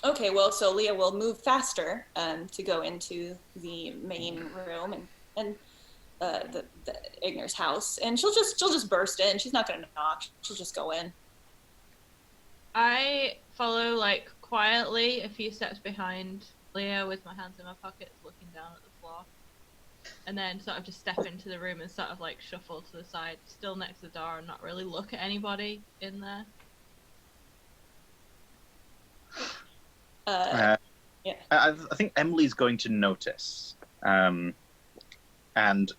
Okay, well, so Leah will move faster to go into the main room and the Ignor's house, and she'll just burst in. She's not gonna knock. She'll just go in. I follow like quietly a few steps behind Leah with my hands in my pockets, looking down at the floor, and then sort of just step into the room and sort of like shuffle to the side, still next to the door, and not really look at anybody in there. Yeah. I think Emily's going to notice. And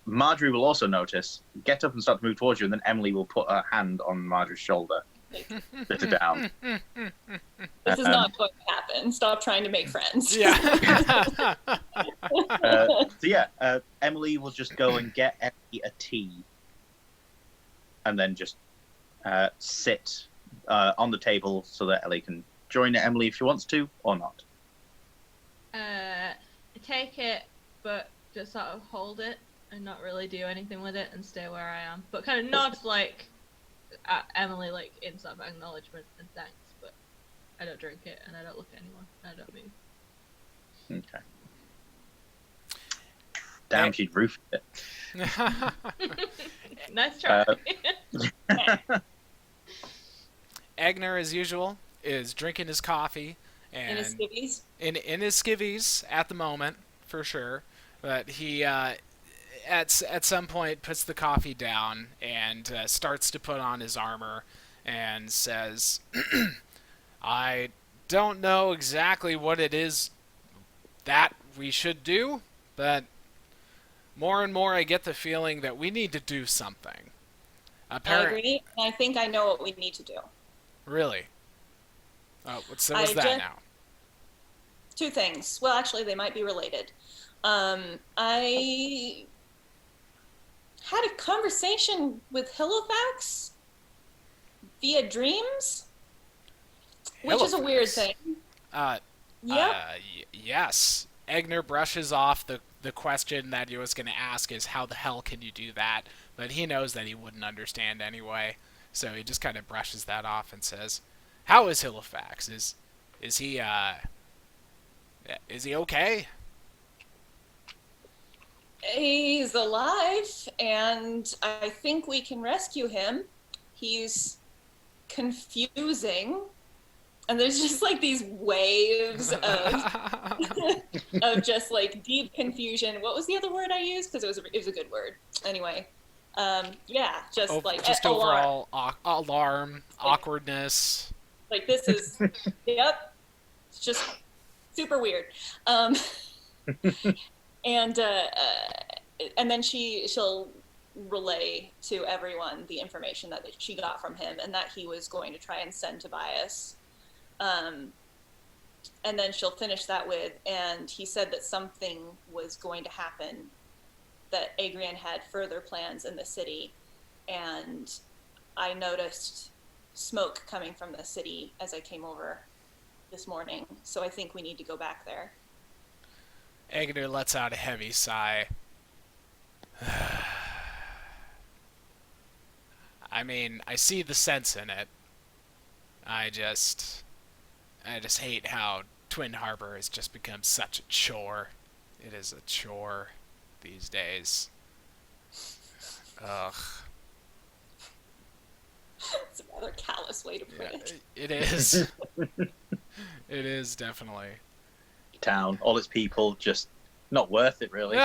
Marjorie will also notice, get up and start to move towards you, and then Emily will put her hand on Marjorie's shoulder. Sit her down. This is not going to happen. Stop trying to make friends. Yeah. Emily will just go and get Emily a tea. And then just sit on the table so that Ellie can join Emily if she wants to, or not. Take it, but just sort of hold it and not really do anything with it and stay where I am. But kind of nod like at Emily, like in sort of acknowledgement and thanks, but I don't drink it and I don't look at anyone. I don't move. Okay. Damn, she'd roofed it. Nice try. Egner, as usual, is drinking his coffee and In his skivvies. in his skivvies at the moment, for sure. But he at some point puts the coffee down and starts to put on his armor and says, "I don't know exactly what it is that we should do, but more and more I get the feeling that we need to do something." I agree, and I think I know what we need to do. Really? What's that now? Two things. Well, actually, they might be related. I had a conversation with Halifax via dreams, which is a weird thing. Yes. Egner brushes off the question that he was going to ask is how the hell can you do that? But he knows that he wouldn't understand anyway, so he just kind of brushes that off and says, "How is Halifax? Is he okay?" He's alive, and I think we can rescue him. He's confusing, and there's just like these waves of just like deep confusion. What was the other word I used? Because it was a good word. Anyway, just overall alarm, awkwardness. Like this is, yep, it's just super weird. And then she'll relay to everyone the information that she got from him and that he was going to try and send Tobias. And then she'll finish that with, and he said that something was going to happen, that Adrian had further plans in the city, and I noticed smoke coming from the city as I came over this morning, so I think we need to go back there. Egner lets out a heavy sigh. I mean, I see the sense in it. I just hate how Twin Harbor has just become such a chore. It is a chore these days. Ugh. It's a rather callous way to put it. It is. It is, definitely. Town, all its people, just not worth it, really.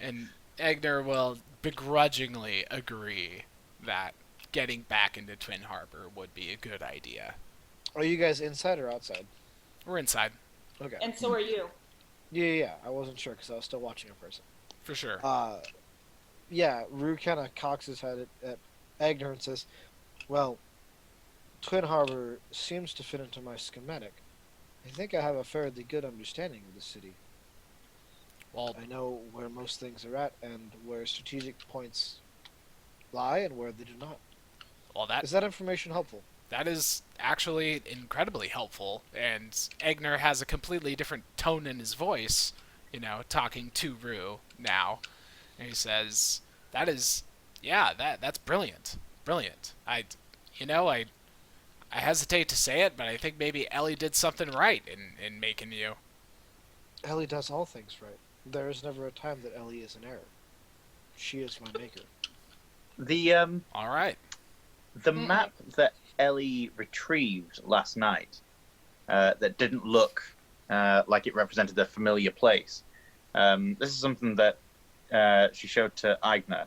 And Egner will begrudgingly agree that getting back into Twin Harbor would be a good idea. Are you guys inside or outside? We're inside. Okay. And so are you. Yeah. I wasn't sure because I was still watching in person. For sure. Rue kind of cocks his head at Egner and says, "Well, Twin Harbor seems to fit into my schematic. I think I have a fairly good understanding of the city. Well, I know where most things are at and where strategic points lie and where they do not. Is that information helpful?" That is actually incredibly helpful, and Egner has a completely different tone in his voice, talking to Rue now. And he says, "That is, yeah, that's brilliant, brilliant. I hesitate to say it, but I think maybe Ellie did something right in making you." Ellie does all things right. There is never a time that Ellie is in error. She is my maker. All right. The map that Ellie retrieved last night that didn't look like it represented a familiar place. This is something that she showed to Aigner,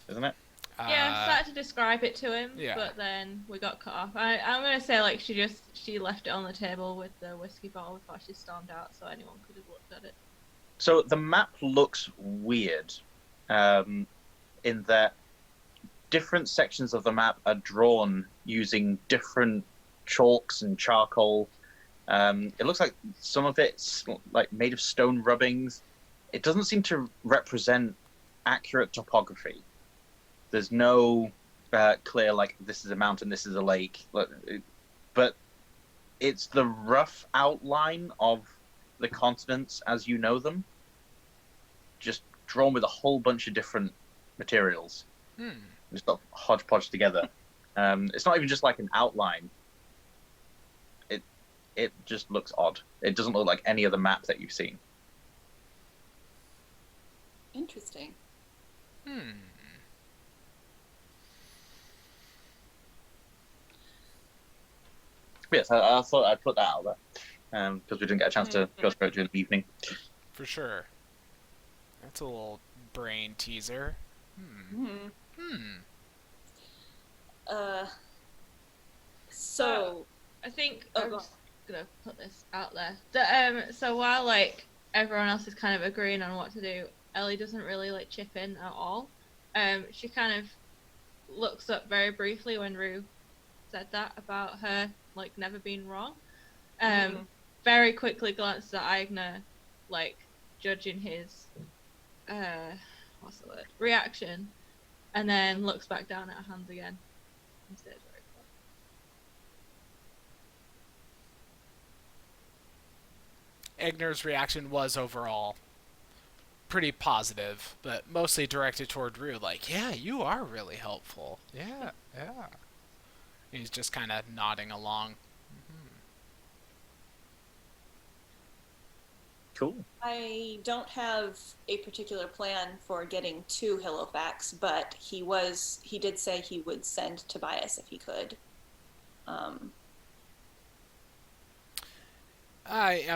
isn't it? Yeah, I started to describe it to him, yeah. but then we got cut off. I'm gonna say like she left it on the table with the whiskey bottle before she stormed out, so anyone could have looked at it. So the map looks weird, in that different sections of the map are drawn using different chalks and charcoal. It looks like some of it's like made of stone rubbings. It doesn't seem to represent accurate topography. There's no clear, like, this is a mountain, this is a lake. But it's the rough outline of the continents as you know them, just drawn with a whole bunch of different materials. Just got hodgepodge together. It's not even just like an outline. It just looks odd. It doesn't look like any other map that you've seen. Interesting. Yes, I thought I'd put that out there because we didn't get a chance to go through it during the evening. For sure. That's a little brain teaser. So I think Oh, I'm go just gonna put this out there. So while like everyone else is kind of agreeing on what to do, Ellie doesn't really like chip in at all. She kind of looks up very briefly when Rue said that about her like never being wrong. Very quickly glances at Aigner, like judging his what's the word? Reaction, and then looks back down at her hands again and stays very quiet. Egner's reaction was overall pretty positive, but mostly directed toward Rue, like, yeah, you are really helpful. Yeah. He's just kind of nodding along. Cool. I don't have a particular plan for getting to Halifax, but he did say he would send Tobias if he could. I'm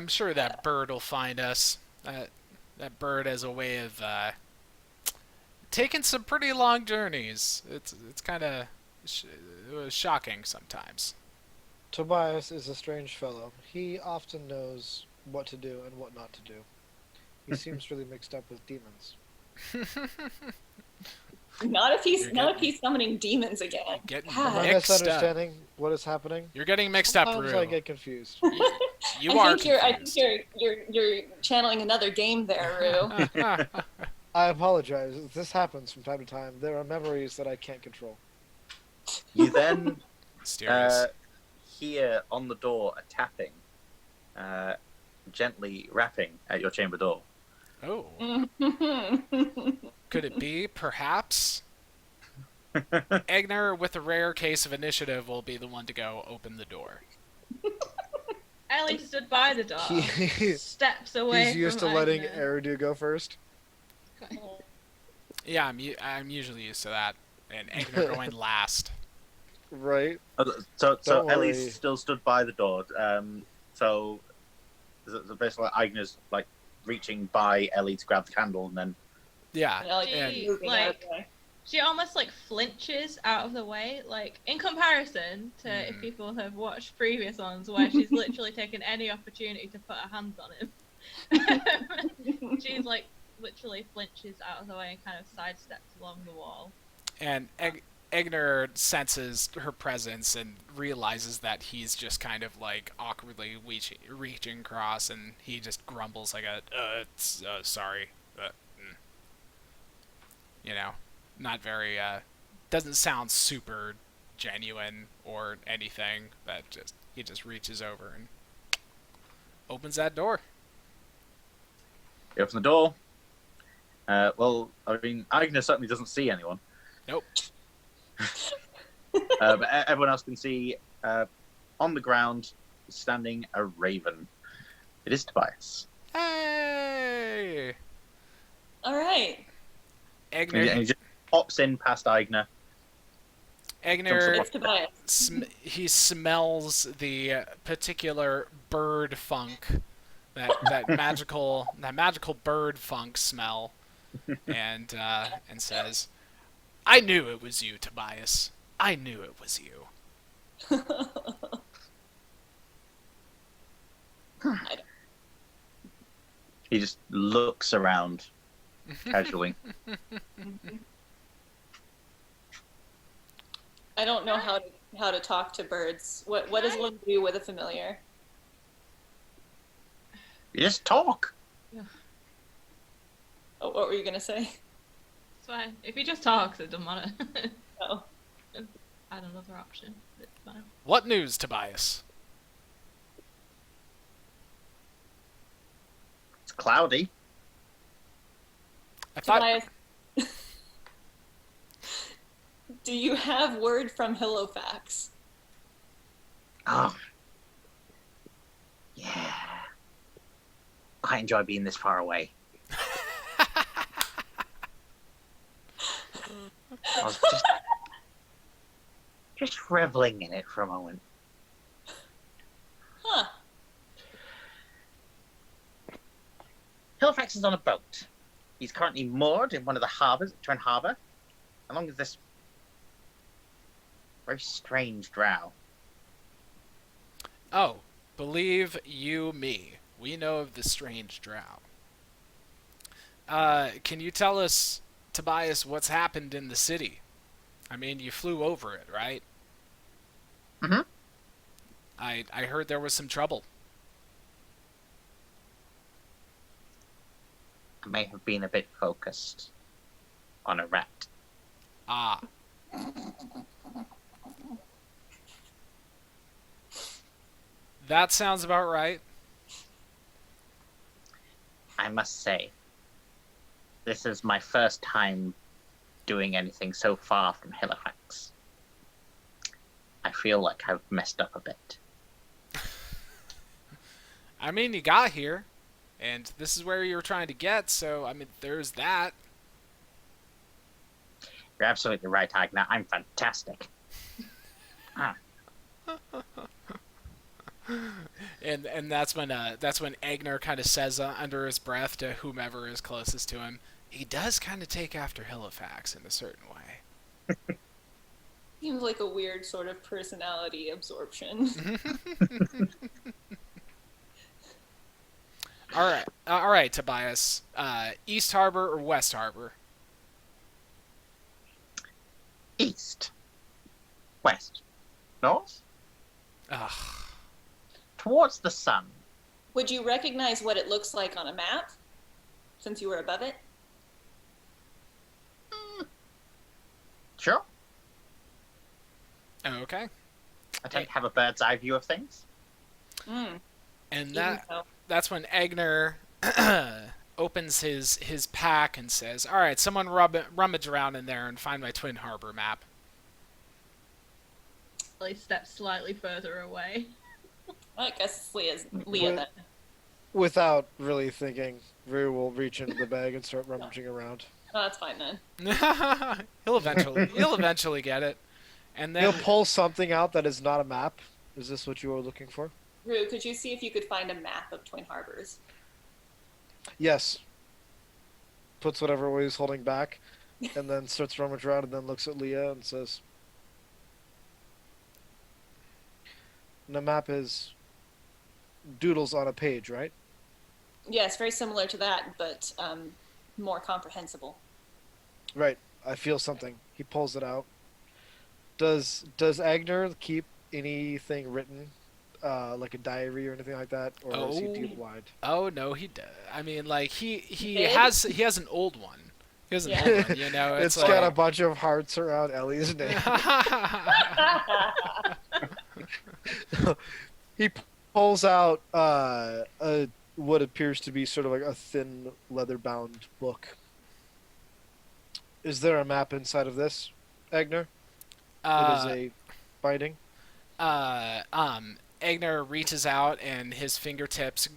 sure that bird will find us. That bird has a way of taking some pretty long journeys. It's kind of shocking sometimes. Tobias is a strange fellow. He often knows what to do and what not to do. He seems really mixed up with demons. Not if he's summoning demons again. Getting Am I mixed up. misunderstanding what is happening? You're getting mixed up, Sometimes Rue. I get confused. You are confused. I think you're channeling another game there, Rue. I apologize. This happens from time to time. There are memories that I can't control. You then Mysterious. hear on the door a tapping, gently rapping at your chamber door. Oh. Could it be, perhaps? Egner, with a rare case of initiative, will be the one to go open the door. Ellie stood by the door, steps away. He's used to from letting Aigner. Eridu go first. Yeah, I'm usually used to that. And Egner going last. Right. So Don't worry. Ellie's still stood by the door. So basically, Agnes like reaching by Ellie to grab the candle, and then Yeah. She, moving out of like, the way. She almost like flinches out of the way, like in comparison to if people have watched previous ones where she's literally taken any opportunity to put her hands on him. She's like literally flinches out of the way and kind of sidesteps along the wall. And Egner senses her presence and realizes that he's just kind of like awkwardly reaching across, and he just grumbles like sorry. You know, not very, doesn't sound super genuine or anything, but he just reaches over and opens that door. you open the door. Well, I mean, Agnes certainly doesn't see anyone. Nope. But everyone else can see on the ground standing a raven. It is Tobias. Hey! All right. And Egner, he just pops in past Aigner. Egner It's Tobias. he smells the particular bird funk, that magical bird funk smell, and says, "I knew it was you, Tobias. I knew it was you." He just looks around casually. I don't know how to talk to birds. What does one do with a familiar? You just talk. Oh, what were you gonna say? It's fine. If he just talks, it doesn't matter. Oh, Add another option. It's fine. What news, Tobias? It's cloudy. I thought. Tobias. Do you have word from Hillowfax? Oh. Yeah. I enjoy being this far away. I was just reveling in it for a moment. Huh. Halifax is on a boat. He's currently moored in one of the harbours at Twin Harbour, along with this very strange drow. Oh, believe you me, we know of the strange drow. Can you tell us, Tobias, what's happened in the city? I mean, you flew over it, right? Mm-hmm. I heard there was some trouble. I may have been a bit focused on a rat. Ah. That sounds about right. I must say, this is my first time doing anything so far from Halifax. I feel like I've messed up a bit. I mean, you got here, and this is where you were trying to get, so, I mean, there's that. You're absolutely right, Agna. I'm fantastic. And that's when Agner kind of says under his breath to whomever is closest to him, he does kind of take after Halifax in a certain way. Seems like a weird sort of personality absorption. All right, Tobias. East Harbor or West Harbor? East. West. North. Ugh. Towards the sun. Would you recognize what it looks like on a map, since you were above it? Sure. Okay. I tend to have a bird's eye view of things. Mm. And Even so. that's when Agner opens his pack and says, "All right, someone rummage around in there and find my Twin Harbor map." He steps slightly further away. I guess it's Leah then. Without really thinking, Rue will reach into the bag and start rummaging around. Oh, that's fine then. He'll eventually get it. And then He'll pull something out that is not a map. Is this what you were looking for? Rue, could you see if you could find a map of Twin Harbors? Yes. Puts whatever he's holding back, and then starts rummaging around, and then looks at Leah and says, and the map is doodles on a page, right? Yes, very similar to that, but more comprehensible. Right. I feel something. He pulls it out. Does Agner keep anything written, like a diary or anything like that, or is he deep wide? Oh no, he does. I mean, like he Did? has an old one. He has an old one. You know, It's like, got a bunch of hearts around Ellie's name. He pulls out what appears to be sort of like a thin leather-bound book. Is there a map inside of this, Egner? It is a binding. Agner reaches out and his fingertips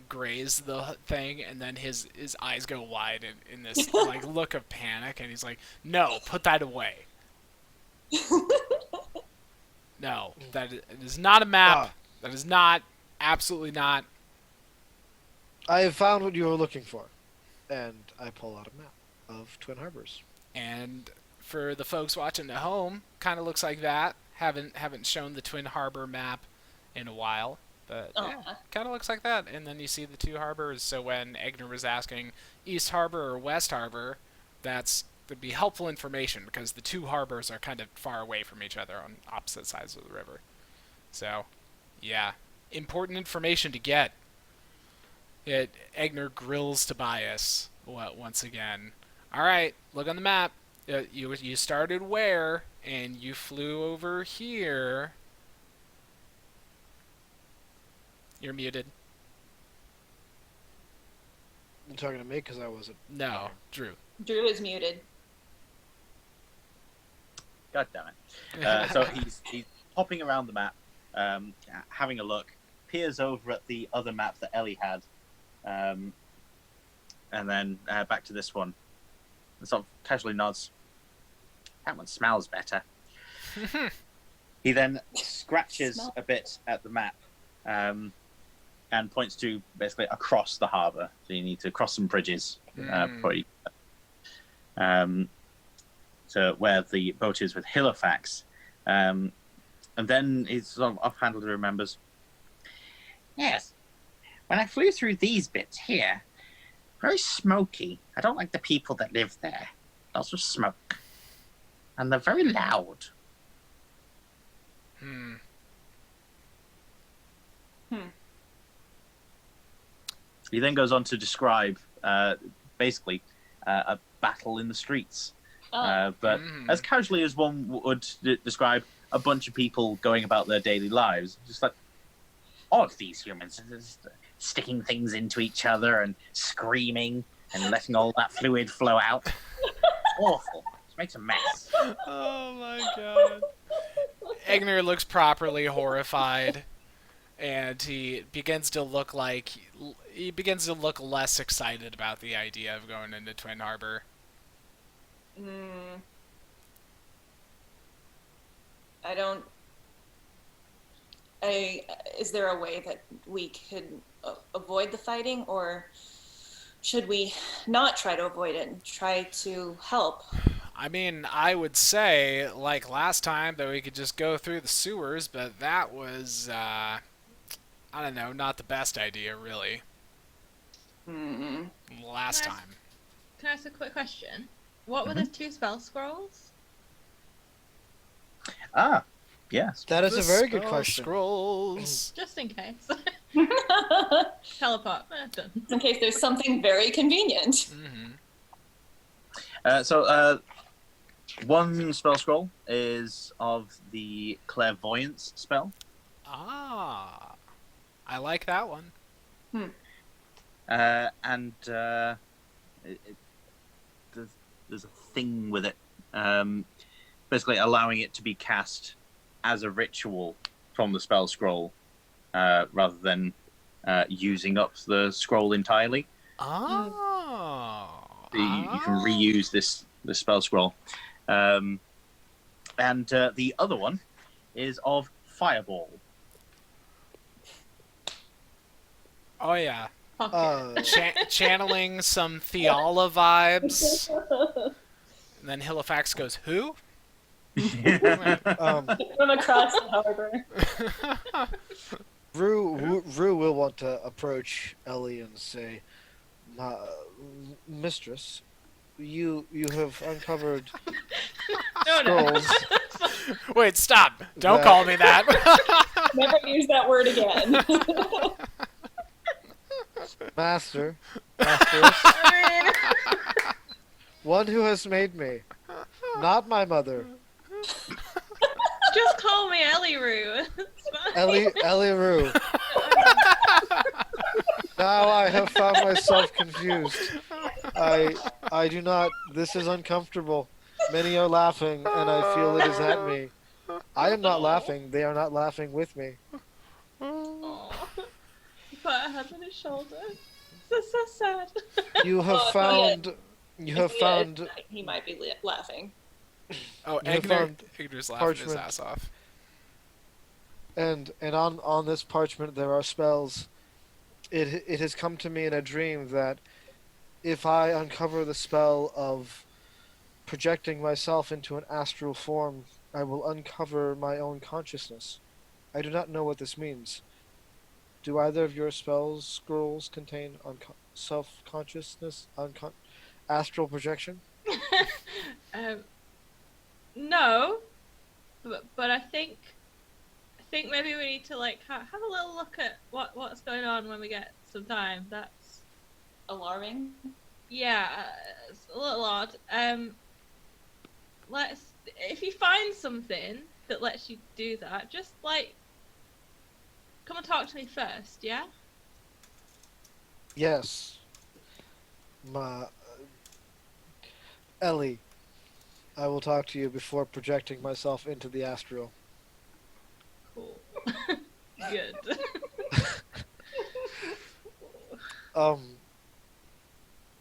graze the thing, and then his eyes go wide in this like look of panic, and he's like, "No, put that away. No, that is not a map. That is not, absolutely not." I have found what you were looking for, and I pull out a map of Twin Harbors. And for the folks watching at home, kind of looks like that. Haven't shown the Twin Harbor map in a while, but yeah, kind of looks like that. And then you see the two harbors. So when Egner was asking East Harbor or West Harbor, would be helpful information because the two harbors are kind of far away from each other on opposite sides of the river. So, yeah, important information to get. Egner grills Tobias once again. All right, look on the map. You started where, and you flew over here. You're muted. You're talking to me because I wasn't. No, Drew. Drew is muted. God damn it. So he's hopping around the map, having a look, peers over at the other map that Ellie had, and then back to this one. And sort of casually nods. That one smells better. He then scratches a bit at the map, and points to basically across the harbour. So you need to cross some bridges before you to where the boat is with Halifax. And then he's sort of offhandedly remembers, yes, when I flew through these bits here, very smoky. I don't like the people that live there. Lots of smoke. And they're very loud. He then goes on to describe basically a battle in the streets. But as casually as one would describe a bunch of people going about their daily lives. Just like, odd, these humans. Sticking things into each other and screaming and letting all that fluid flow out. It's awful. It makes a mess. Oh my god. Egner looks properly horrified, and he begins to look less excited about the idea of going into Twin Harbor. Is there a way that we could avoid the fighting, or should we not try to avoid it and try to help? I mean, I would say, like last time, that we could just go through the sewers, but that was, I don't know, not the best idea, really. Last time. Can I ask a quick question? What were the two spell scrolls? Yes. That is The a very good spell question. Scrolls. Just in case. Teleport. Done. In case there's something very convenient. So one spell scroll is of the clairvoyance spell. Ah, I like that one. And there's a thing with it, basically allowing it to be cast as a ritual from the spell scroll, rather than using up the scroll entirely. Oh. You can reuse this spell scroll. And the other one is of Fireball. Oh yeah. Okay. Channeling some Theala vibes. And then Halifax goes, who? From across the harbor. Rue will want to approach Ellie and say, Mistress, you have uncovered scrolls. Wait, stop. Don't call me that. Never use that word again. Master, one who has made me, not my mother. Just call me Ellie Roo. Ellie Rue. Now I have found myself confused. I I do not. This is uncomfortable. Many are laughing, and I feel it is at me. I am not laughing. They are not laughing with me. Oh. He put her hand on his shoulder. This is so sad. You have Well, found. You have If Leah is found. laughing, he might be laughing. Oh, You have found Egner's laughing his parchment. ass off. And on this parchment there are spells. It has come to me in a dream that if I uncover the spell of projecting myself into an astral form, I will uncover my own consciousness. I do not know what this means. Do either of your spells scrolls contain self-consciousness, astral projection? No, but I think maybe we need to like have a little look at what's going on when we get some time. That's Alarming. yeah, it's a little odd. If you find something that lets you do that, just like come and talk to me first, yeah? Yes. Ellie, I will talk to you before projecting myself into the astral. Cool. Good.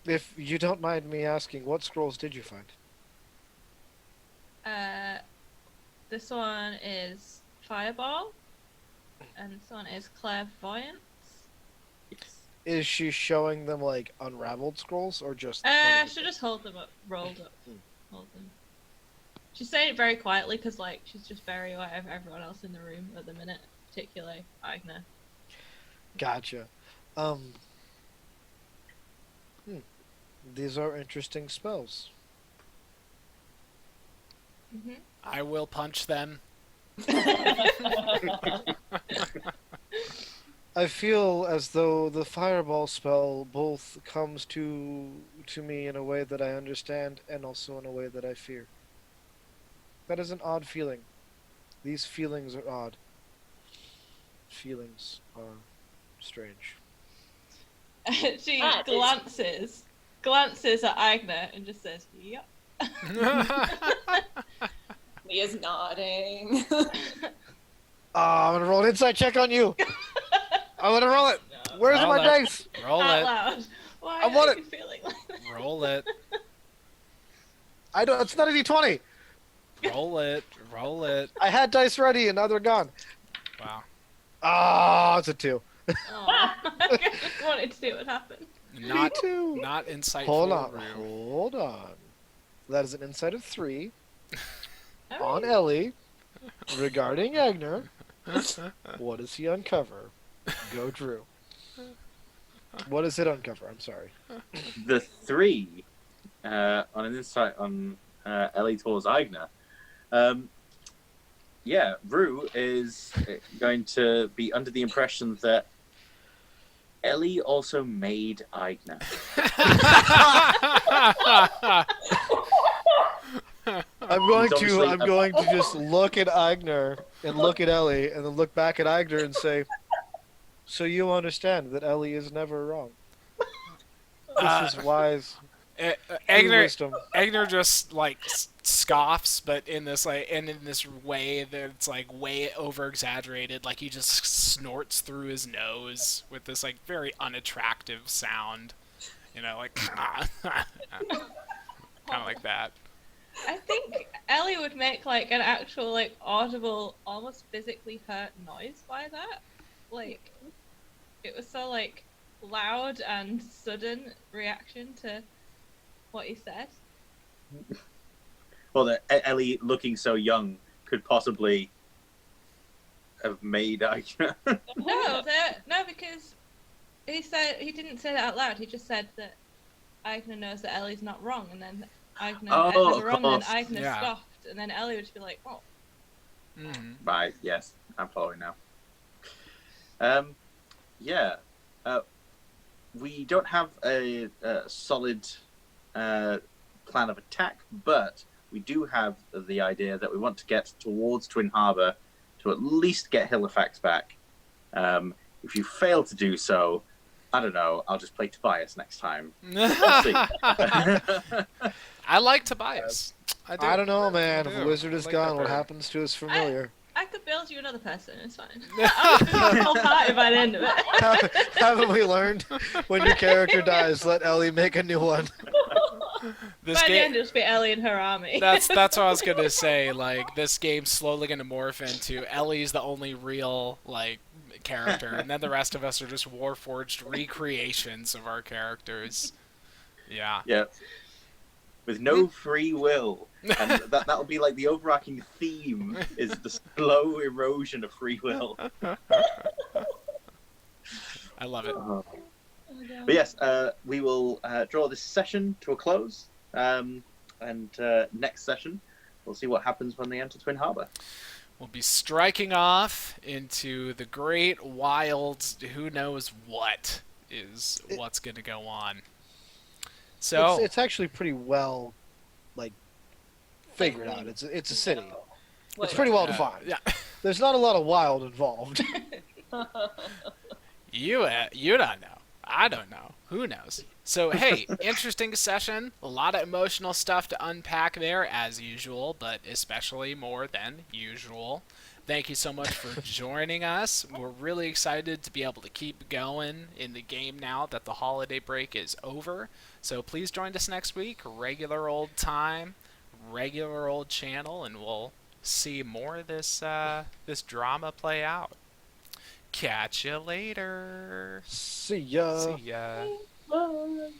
If you don't mind me asking, what scrolls did you find? This one is Fireball, and this one is Clairvoyance. Is she showing them like unraveled scrolls or just? She'll just hold them up, rolled up, hold them. She's saying it very quietly because like she's just very aware of everyone else in the room at the minute, particularly Agner. Gotcha. These are interesting spells. Mm-hmm. I will punch them. I feel as though the fireball spell both comes to me in a way that I understand and also in a way that I fear. That is an odd feeling. These feelings are odd. Feelings are strange. She glances at Agner and just says, "Yep." Leah's nodding. I'm gonna roll an insight check on you. I'm gonna roll it. No. Where's Roll my it. dice? Roll Out it. loud. Why I want are it. you feeling like that? Roll it. I don't. It's not a d20. Roll it. Roll it. I had dice ready and now they're gone. Wow. Ah, it's a 2. Aw. I just wanted to see what would happen. Not too. not insightful. Hold on. Rue. Hold on. That is an insight of 3 I on mean, Ellie regarding Agner. What does he uncover? Go Drew. What does it uncover? I'm sorry. The 3 on an insight on Ellie towards Aigner. Yeah, Rue is going to be under the impression that Ellie also made Aigner. I'm going He's to obviously just look at Agner and look at Ellie and then look back at Agner and say, "So you understand that Ellie is never wrong. This is wise. True wisdom." Egner just like scoffs, but in this way that's like way over exaggerated. Like he just snorts through his nose with this like very unattractive sound. You know, like kind of like that. I think Ellie would make like an actual like audible, almost physically hurt noise by that. Like it was so like loud and sudden reaction to what he said. Well, that Ellie looking so young could possibly have made Aigner. No, because he said he didn't say that out loud. He just said that Agner knows that Ellie's not wrong, and then Agner was wrong, and then Agner Yeah. scoffed, and then Ellie would just be like, "Oh, Mm-hmm. Right, yes, I'm following now. Yeah. We don't have a solid plan of attack, but we do have the idea that we want to get towards Twin Harbour to at least get Halifax back. If you fail to do so, I don't know. I'll just play Tobias next time. We'll see. I like Tobias. I do. I don't know, man. I If do. a wizard I is like gone, that what bird. happens to his familiar? I could build you another person. It's fine. I'll be a whole party by the end of it. Haven't we learned? When your character dies, let Ellie make a new one. This By the game. end, it'll just be Ellie and her army. That's what I was gonna say. Like, this game's slowly gonna morph into Ellie's the only real like character, and then the rest of us are just warforged recreations of our characters. Yeah. Yeah. With no free will. And that'll be like the overarching theme is the slow erosion of free will. I love it. Oh, God. But yes, we will draw this session to a close. And next session, we'll see what happens when they enter Twin Harbor. We'll be striking off into the great wild, who knows what is what's going to go on. So It's actually pretty well, like, figured out. It's a city. Wait. It's pretty well defined. yeah, There's not a lot of wild involved. you don't know. I don't know. Who knows? So hey, interesting session. A lot of emotional stuff to unpack there, as usual, but especially more than usual. Thank you so much for joining us. We're really excited to be able to keep going in the game now that the holiday break is over. So please join us next week. Regular old time, regular old channel, and we'll see more of this this drama play out. Catch you later. See ya. See ya. Bye.